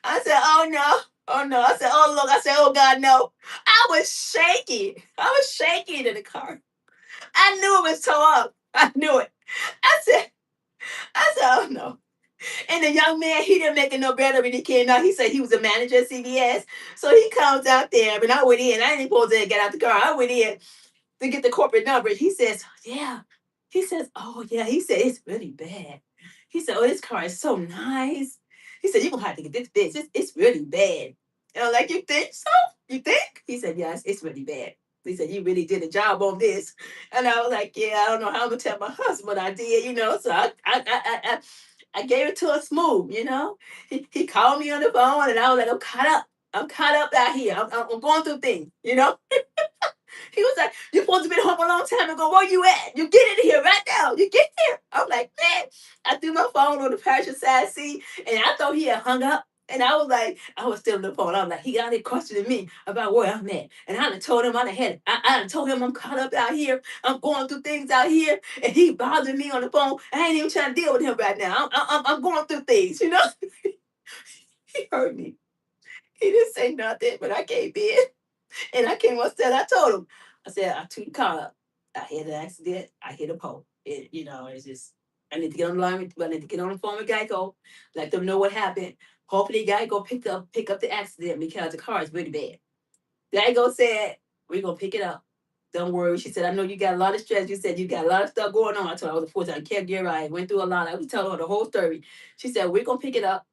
I said, oh no. Oh no. I said, oh look. I said, oh God, no. I was shaking. I was shaking in the car. I knew it was tore up. I knew it. I said, oh no. And the young man, he didn't make it no better when he came out. He said he was a manager at CVS. So he comes out there, and I went in. I didn't supposed to get out the car. I went in to get the corporate number. He says, yeah. He says, oh yeah. He said, it's really bad. He said, oh, this car is so nice. He said, you're gonna have to get this fixed. It's really bad. And I'm like, you think so? You think? He said, yes, it's really bad. He said, you really did a job on this. And I was like, yeah, I don't know how I'm gonna tell my husband I did. So I gave it to him smooth. He called me on the phone and I was like, I'm caught up. I'm caught up out here. I'm going through things. He was like, "You're supposed to be home a long time ago. Where you at? You get in here right now. You get here." I'm like, man, I threw my phone on the passenger side seat and I thought he had hung up. And I was like, I was still on the phone. I was like, he got it questioning me about where I'm at. And I done told him I done told him I'm caught up out here. I'm going through things out here. And he bothering me on the phone. I ain't even trying to deal with him right now. I'm going through things. He heard me. He didn't say nothing, but I came in. And I came upstairs. I told him, I said, I took the car up. I had an accident. I hit a pole. It's just, I need to get on the line. I need to get on the phone with Geico, let them know what happened. Hopefully, Geico pick up the accident because the car is really bad. Geico said, we're going to pick it up. Don't worry. She said, I know you got a lot of stress. You said you got a lot of stuff going on. I told her I was a full-time caregiver. I went through a lot. I was telling her the whole story. She said, we're going to pick it up.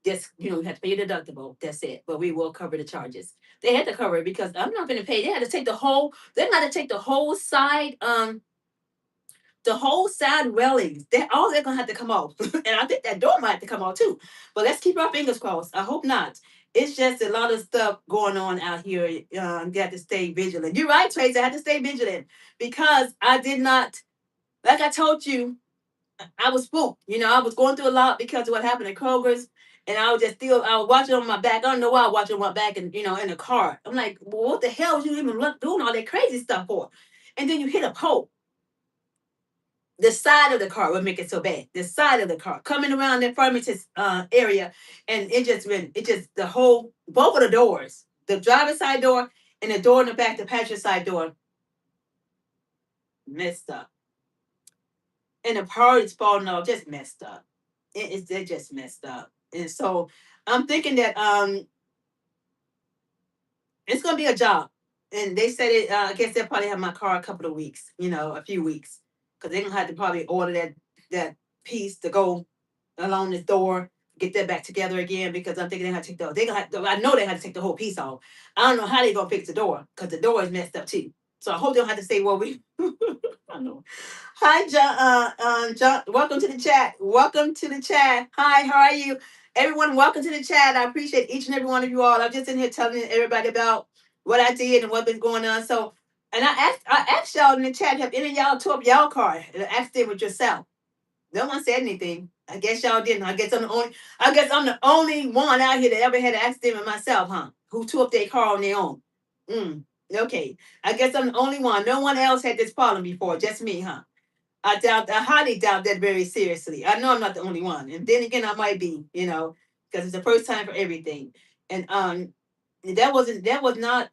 Just you have to pay your deductible. That's it. But we will cover the charges. They had to cover it because I'm not going to pay. They had to take the whole. They had to take the whole side. The whole side railings. They're gonna have to come off, and I think that door might have to come off too. But let's keep our fingers crossed. I hope not. It's just a lot of stuff going on out here. You have to stay vigilant. You're right, Tracy. I had to stay vigilant because I did not. Like I told you, I was spooked. I was going through a lot because of what happened at Kroger's. And I was just still, I was watching on my back. I don't know why I was watching on my back and, in the car. I'm like, well, what the hell was you even doing all that crazy stuff for? And then you hit a pole. The side of the car would make it so bad. The side of the car coming around that pharmacist area. And the whole, both of the doors, the driver's side door and the door in the back, the passenger side door, messed up. And the part is falling off, just messed up. They're just messed up. And so I'm thinking that it's gonna be a job. And they said it. I guess they'll probably have my car a couple of weeks. A few weeks, because they're gonna have to probably order that piece to go along this door, get that back together again. Because I'm thinking they have to take the. They gonna have to, I know they have to take the whole piece off. I don't know how they gonna fix the door because the door is messed up too. So I hope they don't have to say, well, we. I know. Hi, John. John, welcome to the chat. Welcome to the chat. Hi, how are you? Everyone, welcome to the chat. I appreciate each and every one of you all. I'm just in here telling everybody about what I did and what's been going on. So, and I asked y'all in the chat, have any of y'all tore up y'all car and accident with yourself? No one said anything. I guess y'all didn't. I guess I'm the only one out here that ever had an accident with myself, huh? Who tore up their car on their own. Mm, okay. I guess I'm the only one. No one else had this problem before. Just me, huh? I highly doubt that very seriously. I know I'm not the only one. And then again, I might be, because it's the first time for everything. And that was not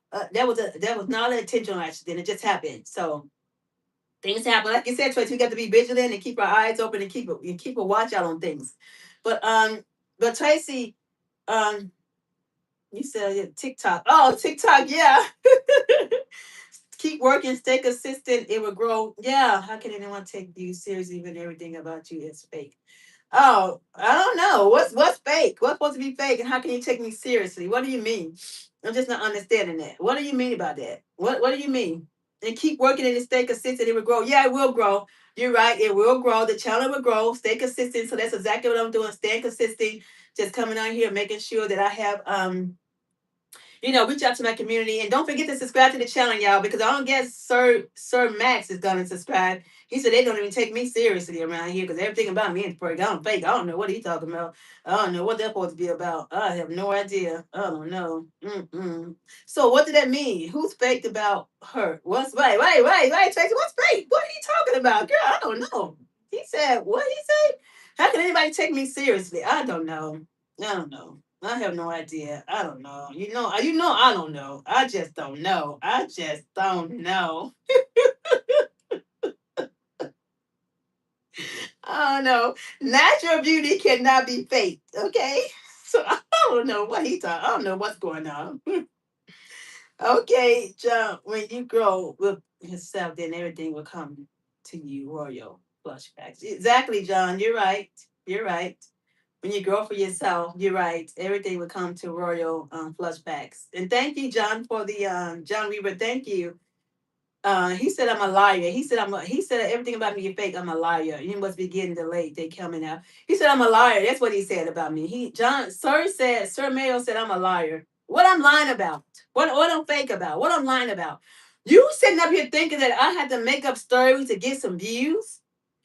an intentional accident. It just happened. So things happen. Like you said, Trace, we got to be vigilant and keep our eyes open and keep a watch out on things. But Tracy, um, you said yeah, TikTok. Oh, TikTok, yeah. Keep working, stay consistent, it will grow. Yeah, how can anyone take you seriously when everything about you is fake? Oh, I don't know. What's fake? What's supposed to be fake? And how can you take me seriously? What do you mean? I'm just not understanding that. What do you mean about that? What do you mean? and keep working it and stay consistent, it will grow. Yeah, it will grow. You're right. It will grow. The channel will grow. Stay consistent. So that's exactly what I'm doing. Staying consistent. Just coming out here, making sure that I have reach out to my community and don't forget to subscribe to the channel, y'all, because I don't guess Sir Max is gonna subscribe. He said they don't even take me seriously around here because everything about me is pretty I'm fake. I don't know what he's talking about. I don't know what that's supposed to be about. I have no idea. I don't know. Mm-mm. So what did that mean? Who's faked about her? What's wait, Tracy, what's fake? What are you talking about? Girl, I don't know. He said, what did he say? How can anybody take me seriously? I don't know. I don't know. I have no idea. I don't know. I don't know. I just don't know. I just don't know. I don't know. Natural beauty cannot be faked. Okay. So I don't know what he thought. I don't know what's going on. Okay, John, when you grow with yourself, then everything will come to you, royal flashbacks. Exactly, John. You're right. You're right. When you grow for yourself, you're right. Everything will come to royal flashbacks. And thank you, John, for the John Weaver. Thank you. He said I'm a liar. He said everything about me is fake. I'm a liar. You must be getting delayed. They coming out. He said I'm a liar. That's what he said about me. Sir Mayo said I'm a liar. What I'm lying about? What I'm fake about? What I'm lying about? You sitting up here thinking that I had to make up stories to get some views?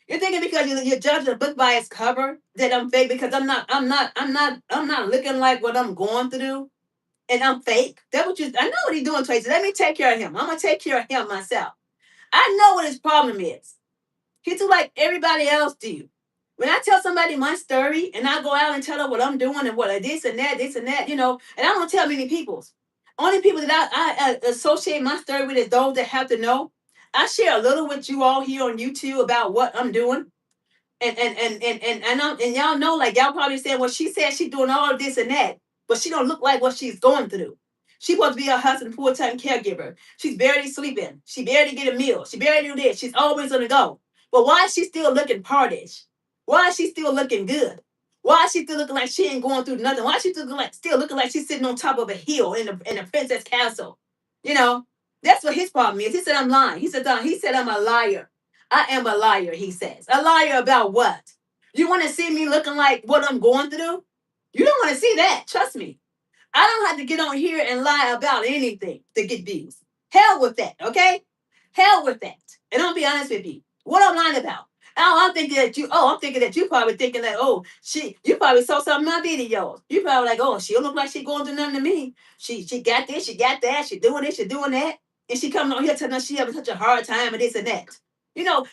You're thinking because you're judging a book by its cover that I'm fake because I'm not looking like what I'm going through and I'm fake. That what you I know what he's doing, Tracy. Let me take care of him. I'm gonna take care of him myself. I know what his problem is. He do like everybody else do. When I tell somebody my story and I go out and tell her what I'm doing and what this and that, and I don't tell many people's. Only people that I associate my story with is those that have to know. I share a little with you all here on YouTube about what I'm doing and y'all know, like y'all probably saying, well, she said she's doing all of this and that, but she don't look like what she's going through. She supposed to be her husband full-time caregiver. She's barely sleeping. She barely get a meal. She barely do this. She's always on the go. But why is she still looking partish? Why is she still looking good? Why is she still looking like she ain't going through nothing? Why is she still looking like she's sitting on top of a hill in a princess castle? You know, that's what his problem is. He said I'm lying. He said I'm a liar. I am a liar, he says. A liar about what? You want to see me looking like what I'm going through? You don't want to see that. Trust me. I don't have to get on here and lie about anything to get views. Hell with that, okay? Hell with that. And I'll be honest with you. What I'm lying about? I'm thinking that you probably thinking that, you probably saw some of my videos. You probably like, oh, she don't look like she going through nothing to me. She got this, she got that, she doing this, she doing that. And she coming on here telling us she having such a hard time and this and that. You know,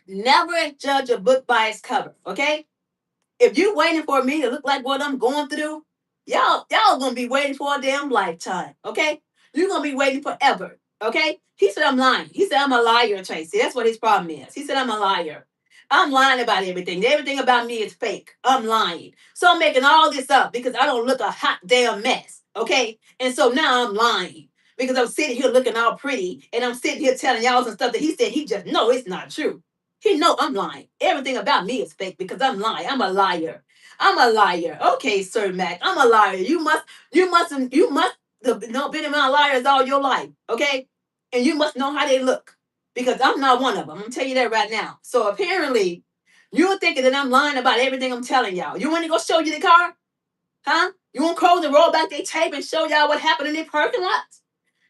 never judge a book by its cover, okay? If you waiting for me to look like what I'm going through, y'all gonna be waiting for a damn lifetime, okay? You're gonna be waiting forever, okay? He said I'm lying. He said I'm a liar, Tracy. That's what his problem is. He said I'm a liar. I'm lying about everything. Everything about me is fake. I'm lying. So I'm making all this up because I don't look a hot damn mess, okay? And so now I'm lying because I'm sitting here looking all pretty and I'm sitting here telling y'all some stuff that he said he just know it's not true. He know I'm lying. Everything about me is fake because I'm lying. I'm a liar. I'm a liar. Okay, Sir Mac. I'm a liar. You must been around liars all your life. Okay, and you must know how they look because I'm not one of them. I'm gonna tell you that right now. So apparently, you're thinking that I'm lying about everything I'm telling y'all. You want to go show you the car? Huh? You want Kroger to roll back their tape and show y'all what happened in their parking lots?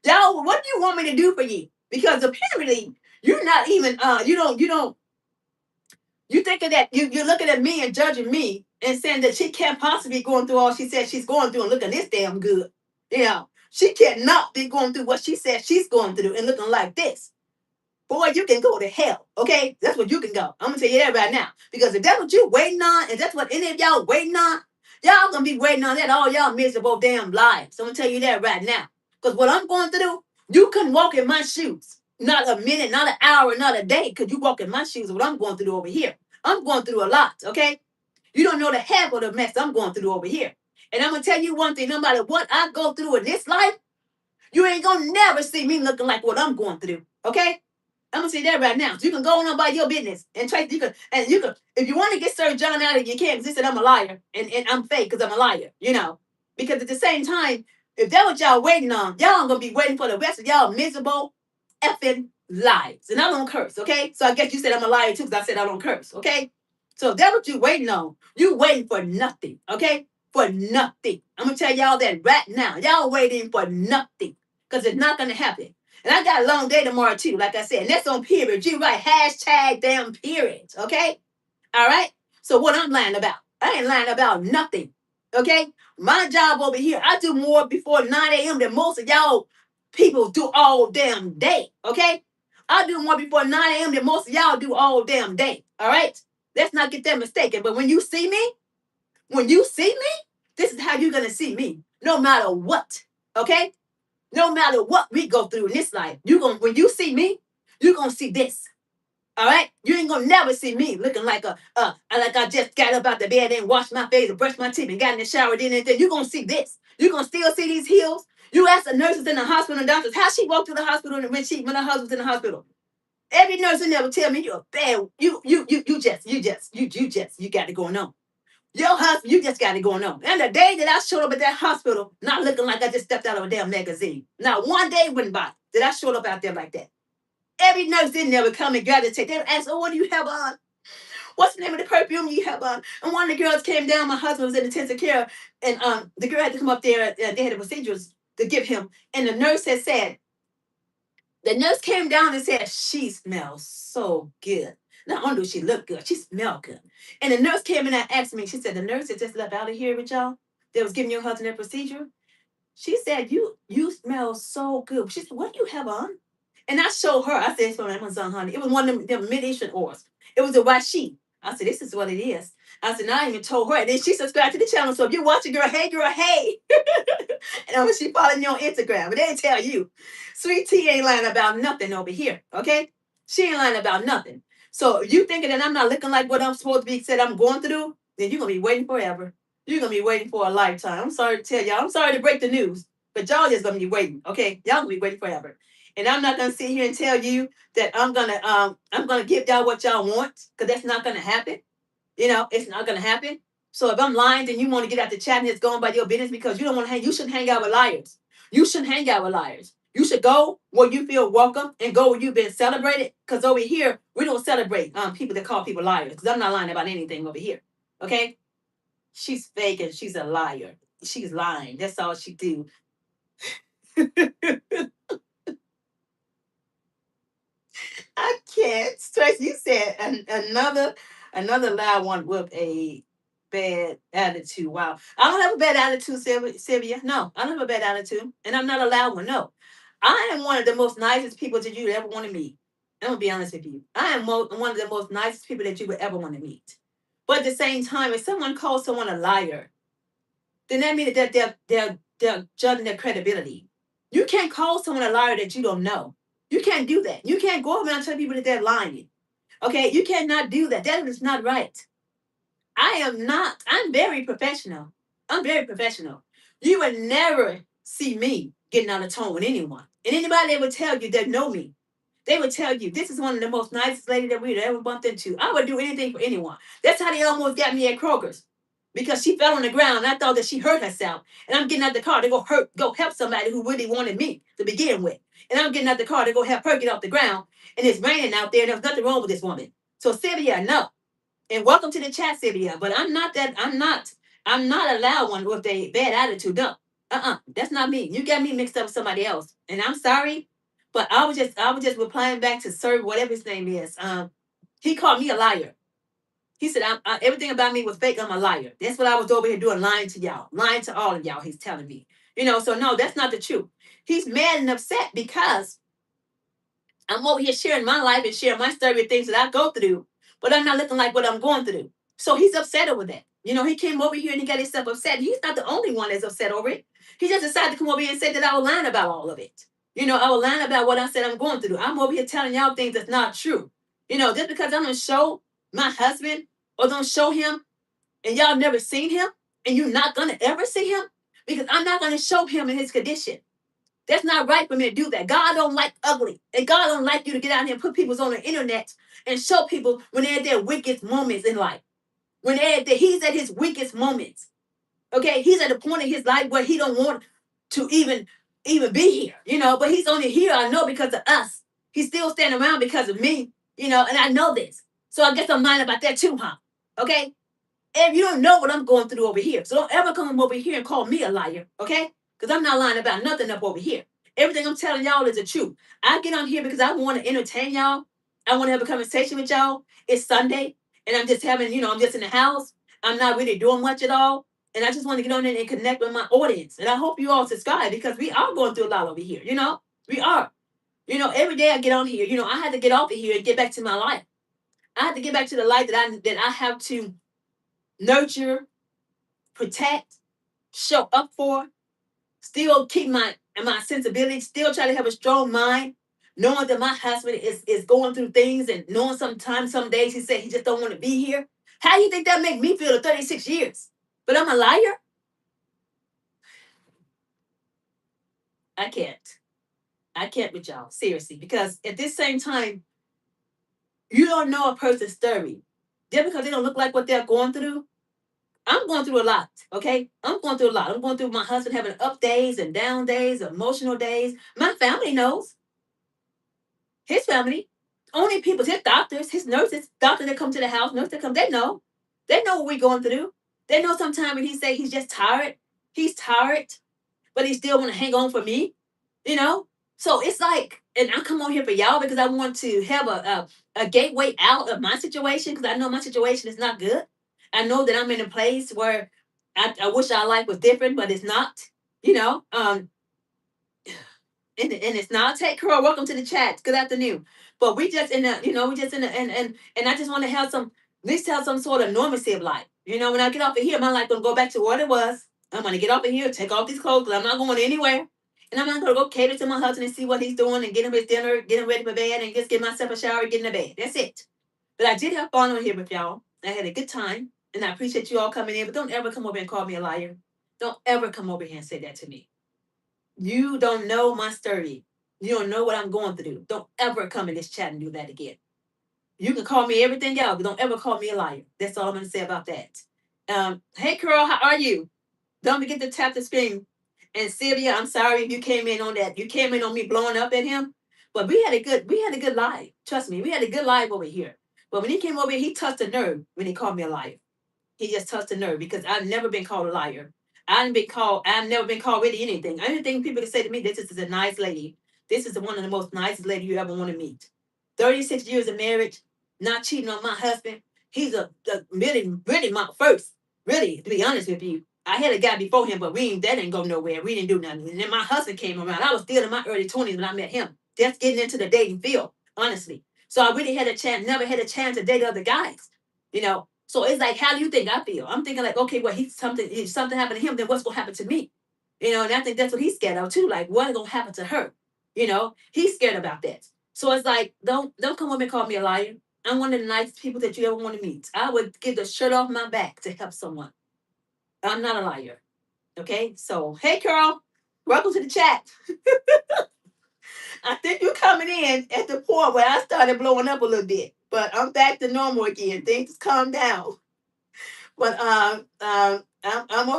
Y'all, what do you want me to do for you? Because apparently you're not even you don't you thinking that you're looking at me and judging me and saying that she can't possibly be going through all she said she's going through and looking this damn good. You know, she cannot be going through what she said she's going through and looking like this. Boy, you can go to hell. Okay? That's what you can go. I'm gonna tell you that right now. Because if that's what you waiting on, and that's what any of y'all waiting on, y'all gonna be waiting on that all y'all miserable damn lives. So I'm gonna tell you that right now. Because what I'm going through, you couldn't walk in my shoes. Not a minute, not an hour, not a day could you walk in my shoes. What I'm going through over here. I'm going through a lot, okay? You don't know the half of the mess I'm going through over here. And I'm gonna tell you one thing, no matter what I go through in this life, you ain't gonna never see me looking like what I'm going through. Okay? I'm gonna say that right now. So you can go on about your business and try you can if you want to get Sir John out of you can't because he said I'm a liar and I'm fake because I'm a liar, Because at the same time, If that what y'all waiting on, y'all gonna be waiting for the rest of y'all miserable effing lives. And I don't curse, okay? So I guess you said I'm a liar too, because I said I don't curse, okay? So if that's what you waiting on. You waiting for nothing, okay? For nothing. I'm gonna tell y'all that right now. Y'all waiting for nothing. Because it's not gonna happen. And I got a long day tomorrow too, like I said. And that's on period. You write hashtag damn period, okay? All right. So what I'm lying about? I ain't lying about nothing. Okay. My job over here, I do more before 9 a.m. than most of y'all people do all damn day. Okay. I do more before 9 a.m. than most of y'all do all damn day. All right. Let's not get that mistaken. But when you see me, this is how you're gonna see me, no matter what. Okay. No matter what we go through in this life, you gonna when you see me, you're gonna see this. All right, you ain't gonna never see me looking like I just got up out the bed and washed my face and brushed my teeth and got in the shower. Did anything? You gonna see this? You gonna still see these heels? You ask the nurses in the hospital and doctors how she walked to the hospital and when her husband's in the hospital. Every nurse in there will tell me you're bad. You got it going on. Your husband, you just got it going on. And the day that I showed up at that hospital, not looking like I just stepped out of a damn magazine, not one day went by that I showed up out there like that. Every nurse in there would come and gravitate. They would ask, "Oh, what do you have on? What's the name of the perfume you have on?" And one of the girls came down. My husband was in intensive care, and the girl had to come up there. They had the procedures to give him, and the nurse came down and said, "She smells so good. Not only does she look good, she smells good." And the nurse came in and asked me. She said, "The nurse that just left out of here with y'all, that was giving your husband that procedure." She said, "You smell so good." She said, "What do you have on?" And I showed her. I said, "It's from Amazon, honey." It was one of them mid-Asian oils. It was a white sheet. I said, "This is what it is." I said, "Now I even told her." And then she subscribed to the channel. So if you're watching, girl, hey. And when she following you on Instagram, but they tell you, Sweet Tea ain't lying about nothing over here. Okay? She ain't lying about nothing. So you thinking that I'm not looking like what I'm supposed to be said I'm going through, then you're gonna be waiting forever. You're gonna be waiting for a lifetime. I'm sorry to tell y'all. I'm sorry to break the news, but y'all just gonna be waiting. Okay, y'all gonna be waiting forever. And I'm not gonna sit here and tell you that I'm gonna give y'all what y'all want, because that's not gonna happen. It's not gonna happen. So if I'm lying, then you want to get out the chat and just go on by your business, because you don't want to hang. You shouldn't hang out with liars. You shouldn't hang out with liars. You should go where you feel welcome and go where you've been celebrated. Because over here we don't celebrate people that call people liars. Because I'm not lying about anything over here. Okay, she's fake and she's a liar. She's lying. That's all she do. I can't stress. You said another loud one with a bad attitude. Wow, I don't have a bad attitude, Sylvia. No, I don't have a bad attitude, and I'm not a loud one. No, I am one of the most nicest people that you would ever want to meet. I'm gonna be honest with you. I am one of the most nicest people that you would ever want to meet. But at the same time, if someone calls someone a liar, then that means that they're judging their credibility. You can't call someone a liar that you don't know. You can't do that. You can't go around telling people that they're lying. Okay, you cannot do that. That is not right. I am not. I'm very professional. I'm very professional. You would never see me getting out of tone with anyone. And anybody that would tell you that know me, they would tell you this is one of the most nicest ladies that we'd ever bumped into. I would do anything for anyone. That's how they almost got me at Kroger's. Because she fell on the ground and I thought that she hurt herself. And I'm getting out the car to go help somebody who really wanted me to begin with. And I'm getting out the car to go help her get off the ground. And it's raining out there and there's nothing wrong with this woman. So Sylvia, no. And welcome to the chat, Sylvia. But I'm not a loud one with a bad attitude. No. That's not me. You got me mixed up with somebody else. And I'm sorry, but I was just replying back to Sir, whatever his name is. He called me a liar. He said everything about me was fake. I'm a liar. That's what I was over here doing, lying to y'all, lying to all of y'all. He's telling me, So no, that's not the truth. He's mad and upset because I'm over here sharing my life and sharing my story of things that I go through, but I'm not looking like what I'm going through. So he's upset over that. He came over here and he got himself upset. He's not the only one that's upset over it. He just decided to come over here and say that I was lying about all of it. I was lying about what I said I'm going through. I'm over here telling y'all things that's not true. Just because I'm gonna show my husband or don't show him and y'all never seen him and you're not gonna ever see him, because I'm not gonna show him in his condition. That's not right for me to do that. God don't like ugly. And God don't like you to get out here and put people on the internet and show people when they're at their weakest moments in life. He's at his weakest moments. Okay, he's at a point in his life where he don't want. to even be here, but he's only here, I know, because of us. He's still standing around because of me, and I know this. So I guess I'm lying about that too, huh? Okay? And you don't know what I'm going through over here. So don't ever come over here and call me a liar, okay? Because I'm not lying about nothing up over here. Everything I'm telling y'all is the truth. I get on here because I want to entertain y'all. I want to have a conversation with y'all. It's Sunday, and I'm just having, I'm just in the house. I'm not really doing much at all. And I just want to get on there and connect with my audience. And I hope you all subscribe because we are going through a lot over here, We are. Every day I get on here, I had to get off of here and get back to my life. I had to get back to the life that I have to nurture, protect, show up for, still keep my sensibility, still try to have a strong mind, knowing that my husband is going through things and knowing sometimes some days he said he just don't want to be here. How do you think that make me feel at 36 years? But I'm a liar? I can't. I can't with y'all, seriously, because at this same time, you don't know a person's story. Just because they don't look like what they're going through, I'm going through a lot, okay? I'm going through a lot. I'm going through my husband having up days and down days, emotional days. My family knows. His family. Only people, his doctors, his nurses, doctors that come to the house, nurses that come, they know. They know what we're going through. They know sometimes when he say he's just tired, he's tired, but he still want to hang on for me, you know? So it's like, and I come on here for y'all because I want to have a gateway out of my situation because I know my situation is not good. I know that I'm in a place where I wish our life was different, but it's not, you know. And it's not. Hey, Carol, welcome to the chat. Good afternoon. But we just in the, we just in the, and I just want to have some, at least have some sort of normalcy of life. When I get off of here, my life gonna go back to what it was. I'm gonna get off of here, take off these clothes, because I'm not going anywhere. And I'm not gonna go cater to my husband and see what he's doing and get him his dinner, get him ready for bed, and just get myself a shower and get in the bed. That's it. But I did have fun on here with y'all. I had a good time, and I appreciate you all coming in. But don't ever come over and call me a liar. Don't ever come over here and say that to me. You don't know my story. You don't know what I'm going through. Don't ever come in this chat and do that again. You can call me everything else, but don't ever call me a liar. That's all I'm going to say about that. Hey, Carol, how are you? Don't forget to tap the screen. And Sylvia, I'm sorry if you came in on that. You came in on me blowing up at him, but we had a good live. Trust me, we had a good live over here. But when he came over here, he touched a nerve when he called me a liar. He just touched a nerve because I've never been called a liar. I've never been called really anything. Anything people can say to me, this is a nice lady. This is one of the most nicest lady you ever want to meet. 36 years of marriage, not cheating on my husband. He's a really, really my first. Really, to be honest with you. I had a guy before him, but that didn't go nowhere. We didn't do nothing. And then my husband came around. I was still in my early 20s when I met him. Just getting into the dating field, honestly. So I really never had a chance to date other guys. So it's like, how do you think I feel? I'm thinking like, okay, well, if something happened to him, then what's gonna happen to me? And I think that's what he's scared of too. Like, what's gonna happen to her? He's scared about that. So it's like, don't come up and call me a liar. I'm one of the nicest people that you ever want to meet. I would give the shirt off my back to help someone. I'm not a liar. Okay. So hey, Carl, welcome to the chat. I think you're coming in at the point where I started blowing up a little bit, but I'm back to normal again. Things calm down. But I'm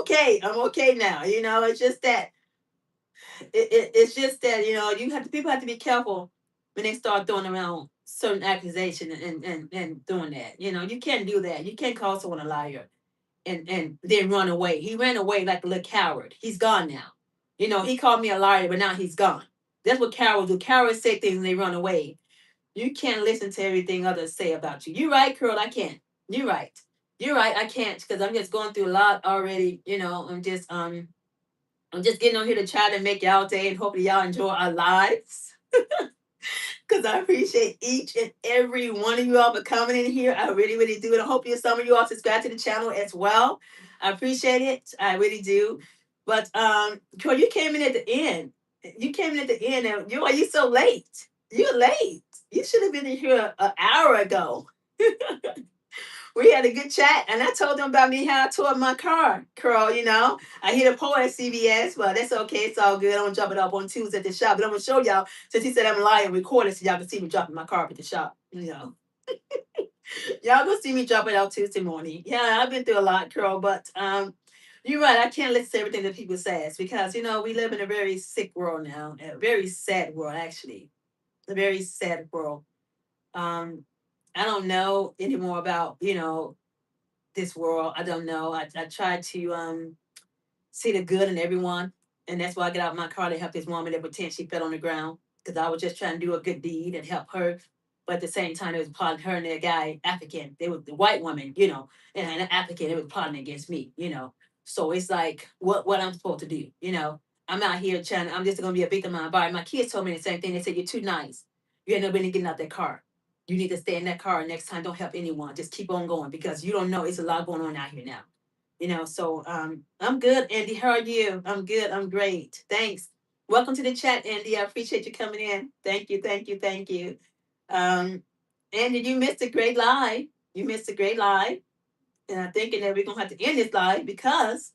okay. I'm okay now. It's just that it's just that people have to be careful when they start throwing around certain accusations and doing that. You can't do that. You can't call someone a liar and then run away. He ran away like a little coward. He's gone now. He called me a liar, but now he's gone. That's what cowards do. Cowards say things and they run away. You can't listen to everything others say about you. You're right, Curl. I can't. You're right. You're right. I can't because I'm just going through a lot already. I'm just getting on here to try to make y'all day and hopefully y'all enjoy our lives. Because I appreciate each and every one of you all for coming in here. I really, really do. And I hope some of you all subscribe to the channel as well. I appreciate it. I really do. But Troy, you came in at the end. You came in at the end and why you so late? You're late. You should have been in here an hour ago. We had a good chat, and I told them about me how I tore up my car, Carl. I hit a pole at CVS, but that's okay. It's all good. I'm gonna drop it off on Tuesday at the shop, but I'm gonna show y'all since he said I'm lying, record it so y'all can see me dropping my car at the shop. Y'all gonna see me drop it out Tuesday morning. Yeah, I've been through a lot, Carl, but You're right. I can't listen to everything that people says because we live in a very sick world now, a very sad world actually, a very sad world. Um, I don't know anymore about this world. I don't know. I try to see the good in everyone. And that's why I get out of my car to help this woman that pretend she fell on the ground because I was just trying to do a good deed and help her. But at the same time, it was plotting her and that guy, African. They were the white woman, and an African. It was plotting against me. So it's like, what I'm supposed to do. I'm out here trying. I'm just gonna be a victim of my body. My kids told me the same thing. They said, "You're too nice. You ain't never been getting out that car. You need to stay in that car next time. Don't help anyone. Just keep on going because you don't know. It's a lot going on out here now." So I'm good, Andy. How are you? I'm good. I'm great. Thanks. Welcome to the chat, Andy. I appreciate you coming in. Thank you, thank you, thank you. Um, Andy, you missed a great live. You missed a great live. And I'm thinking that we're gonna have to end this live because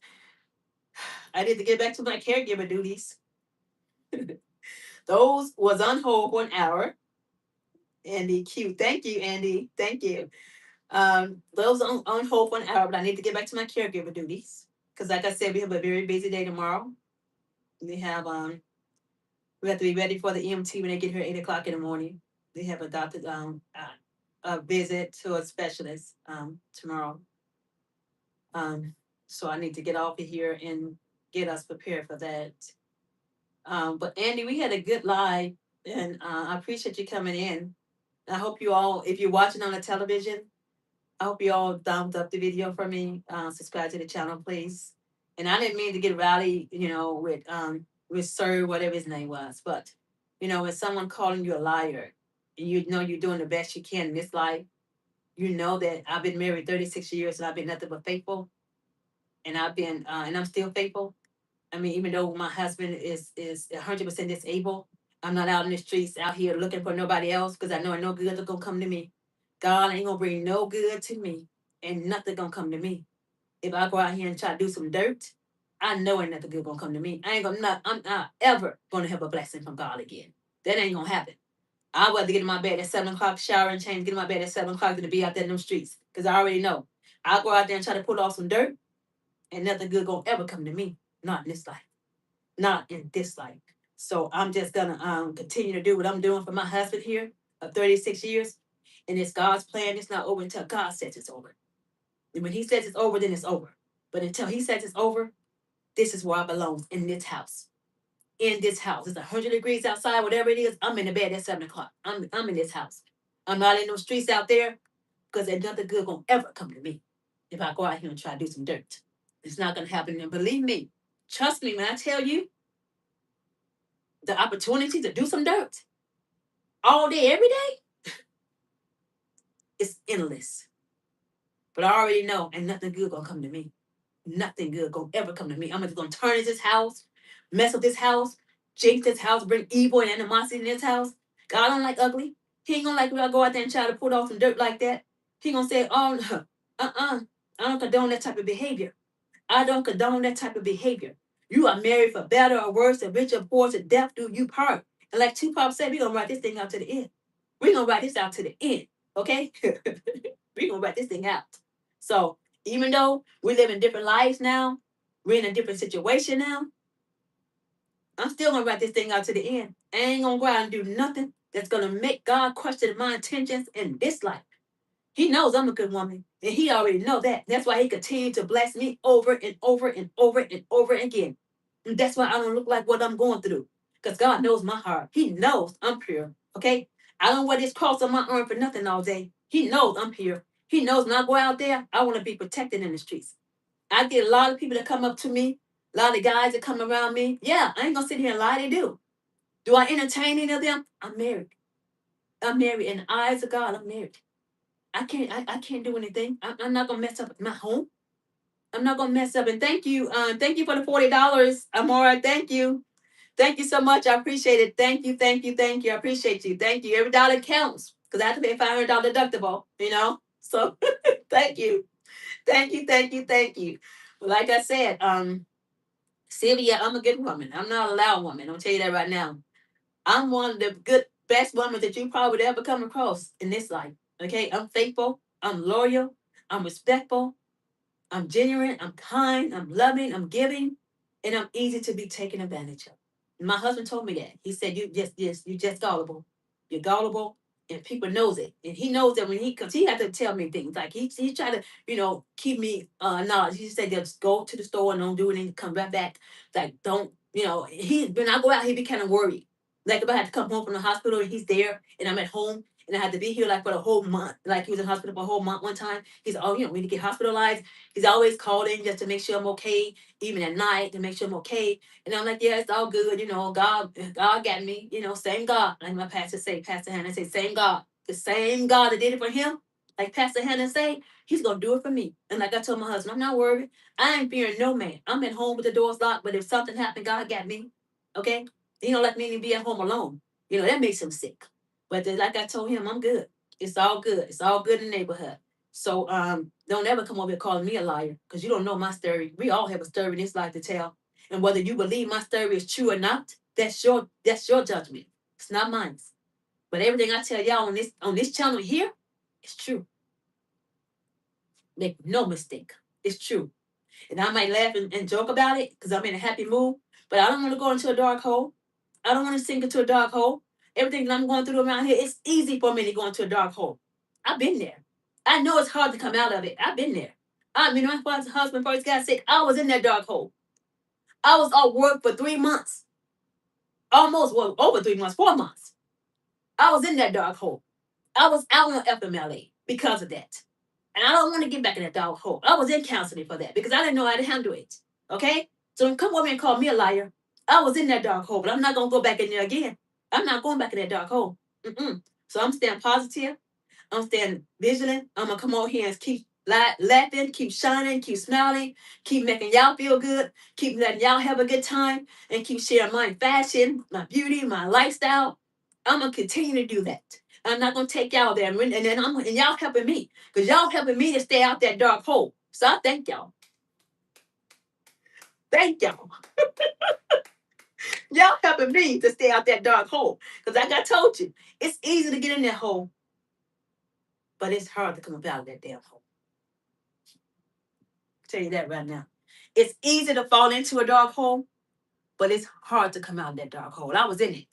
I need to get back to my caregiver duties. Those was on hold for an hour. Andy, cute. Thank you, Andy. Thank you. Those on hold for an hour, but I need to get back to my caregiver duties. Because like I said, we have a very busy day tomorrow. We have we have to be ready for the EMT when they get here at 8 o'clock in the morning. They have a doctor a visit to a specialist tomorrow. Um, so I need to get off of here and get us prepared for that. But Andy, we had a good live, and I appreciate you coming in. I hope you all, if you're watching on the television, I hope you all thumbs up the video for me. Subscribe to the channel, please. And I didn't mean to get rowdy, with Sir, whatever his name was. But when someone calling you a liar, and you know you're doing the best you can in this life, you know that I've been married 36 years and I've been nothing but faithful, and and I'm still faithful. I mean, even though my husband is 100% disabled, I'm not out in the streets out here looking for nobody else because I know no good is gonna come to me. God ain't gonna bring no good to me, and nothing gonna come to me. If I go out here and try to do some dirt, I know ain't nothing good gonna come to me. I'm not ever gonna have a blessing from God again. That ain't gonna happen. I'd rather get in my bed at 7 o'clock, shower and change, get in my bed at 7 o'clock than to be out there in them streets. Because I already know. I'll go out there and try to pull off some dirt, and nothing good gonna ever come to me. Not in this life. Not in this life. So I'm just gonna continue to do what I'm doing for my husband here of 36 years. And it's God's plan. It's not over until God says it's over. And when he says it's over, then it's over. But until he says it's over, this is where I belong, in this house. In this house. It's 100 degrees outside, whatever it is, I'm in the bed at 7 o'clock. I'm in this house. I'm not in those streets out there because there's nothing good gonna ever come to me if I go out here and try to do some dirt. It's not gonna happen. And believe me, trust me when I tell you, the opportunity to do some dirt all day, every day, is endless. But I already know ain't nothing good gonna come to me. Nothing good gonna ever come to me. I'm just gonna turn this house, mess up this house, jinx this house, bring evil and animosity in this house. God don't like ugly. He ain't gonna like when I go out there and try to put off some dirt like that. He gonna say, oh no, I don't condone that type of behavior. I don't condone that type of behavior. You are married for better or worse, and rich or poor, to death do you part. And like Tupac said, we're gonna write this thing out to the end. We're gonna write this out to the end. Okay? We're gonna write this thing out. So even though we live in different lives now, we're in a different situation now, I'm still gonna write this thing out to the end. I ain't gonna go out and do nothing that's gonna make God question my intentions in this life. He knows I'm a good woman, and he already know that. That's why he continued to bless me over and over and over and over again. And that's why I don't look like what I'm going through. Because God knows my heart. He knows I'm pure. Okay? I don't wear this cross on my arm for nothing all day. He knows I'm pure. He knows when I go out there, I want to be protected in the streets. I get a lot of people that come up to me, a lot of guys that come around me. Yeah, I ain't gonna sit here and lie, they do. Do I entertain any of them? I'm married. I'm married. In the eyes of God, I'm married. I can't do anything. I'm not gonna mess up my home. I'm not gonna mess up. And thank you for the $40, Amora. Thank you. Thank you so much. I appreciate it. Thank you, thank you, thank you. I appreciate you. Thank you. Every dollar counts because I have to pay $500 deductible. So thank you. Thank you, thank you, thank you. But like I said, Sylvia, I'm a good woman. I'm not a loud woman. I'll tell you that right now. I'm one of the best women that you probably would ever come across in this life. Okay, I'm faithful. I'm loyal. I'm respectful. I'm genuine, I'm kind, I'm loving, I'm giving, and I'm easy to be taken advantage of. And my husband told me that. He said, you just gullible. You're gullible, and people knows it. And he knows that when cause he had to tell me things. Like he tried to, keep me knowledge. He said, just go to the store and don't do anything, come right back. Like, don't, when I go out, he be kind of worried. Like if I had to come home from the hospital and he's there and I'm at home and I had to be here like for the whole month. Like he was in hospital for a whole month one time. He said, oh, we need to get hospitalized. He's always calling just to make sure I'm okay, even at night to make sure I'm okay. And I'm like, yeah, it's all good. God got me. Same God. Like my pastor say, Pastor Hannah say, same God. The same God that did it for him, like Pastor Hannah say, he's gonna do it for me. And like I told my husband, I'm not worried. I ain't fearing no man. I'm at home with the doors locked, but if something happened, God got me. Okay? He don't let me be at home alone. That makes him sick. But like I told him, I'm good. It's all good. It's all good in the neighborhood. So don't ever come over here calling me a liar because you don't know my story. We all have a story in this life to tell. And whether you believe my story is true or not, that's your judgment. It's not mine. But everything I tell y'all on this channel here, it's true. Make no mistake. It's true. And I might laugh and joke about it because I'm in a happy mood, but I don't want to go into a dark hole. I don't want to sink into a dark hole. Everything that I'm going through around here, it's easy for me to go into a dark hole. I've been there. I know it's hard to come out of it. I've been there. My husband first got sick, I was in that dark hole. I was off work for 3 months. Over 3 months, 4 months. I was in that dark hole. I was out on FMLA because of that. And I don't want to get back in that dark hole. I was in counseling for that because I didn't know how to handle it. Okay? So don't come over and call me a liar. I was in that dark hole, but I'm not going to go back in there again. I'm not going back in that dark hole. So I'm staying positive. I'm staying vigilant. I'm going to come over here and keep laughing, keep shining, keep smiling, keep making y'all feel good, keep letting y'all have a good time, and keep sharing my fashion, my beauty, my lifestyle. I'm going to continue to do that. I'm not going to take y'all there. And y'all helping me because y'all helping me to stay out that dark hole. So I thank y'all. Thank y'all. Y'all helping me to stay out that dark hole. Because like I told you, it's easy to get in that hole, but it's hard to come up out of that damn hole. I'll tell you that right now. It's easy to fall into a dark hole, but it's hard to come out of that dark hole. I was in it.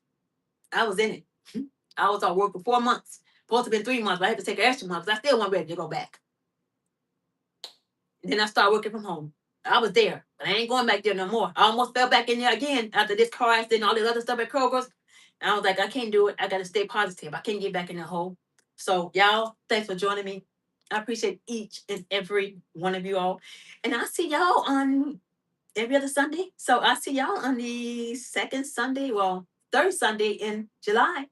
I was in it. I was on work for 4 months. Supposed to be 3 months, but I had to take an extra month because I still wasn't ready to go back. And then I started working from home. I was there, but I ain't going back there no more. I almost fell back in there again after this car accident and all this other stuff at Kroger's. And I was like, I can't do it. I got to stay positive. I can't get back in the hole. So, y'all, thanks for joining me. I appreciate each and every one of you all. And I see y'all on every other Sunday. So, I see y'all on the third Sunday in July.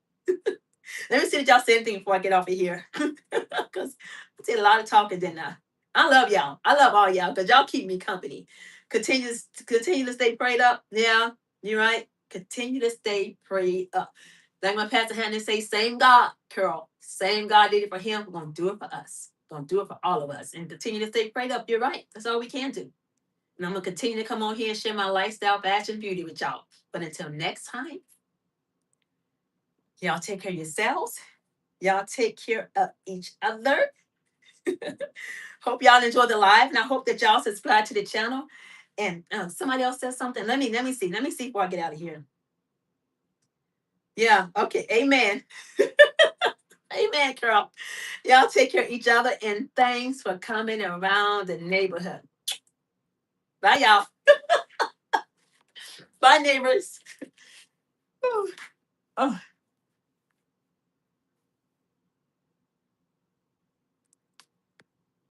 Let me see if y'all say anything before I get off of here. Because I did a lot of talking, didn't I? I love y'all. I love all y'all because y'all keep me company. Continue to stay prayed up. Yeah, you're right. Continue to stay prayed up. Like my Pastor Hannah say, same God, Carol. Same God did it for him. We're going to do it for us. Going to do it for all of us. And continue to stay prayed up. You're right. That's all we can do. And I'm going to continue to come on here and share my lifestyle, fashion, beauty with y'all. But until next time, y'all take care of yourselves. Y'all take care of each other. Hope y'all enjoy the live, and I hope that y'all subscribe to the channel. And somebody else says something. Let me see. Let me see before I get out of here. Yeah. Okay. Amen. Amen, Carol. Y'all take care of each other, and thanks for coming around the neighborhood. Bye, y'all. Bye, neighbors. Oh.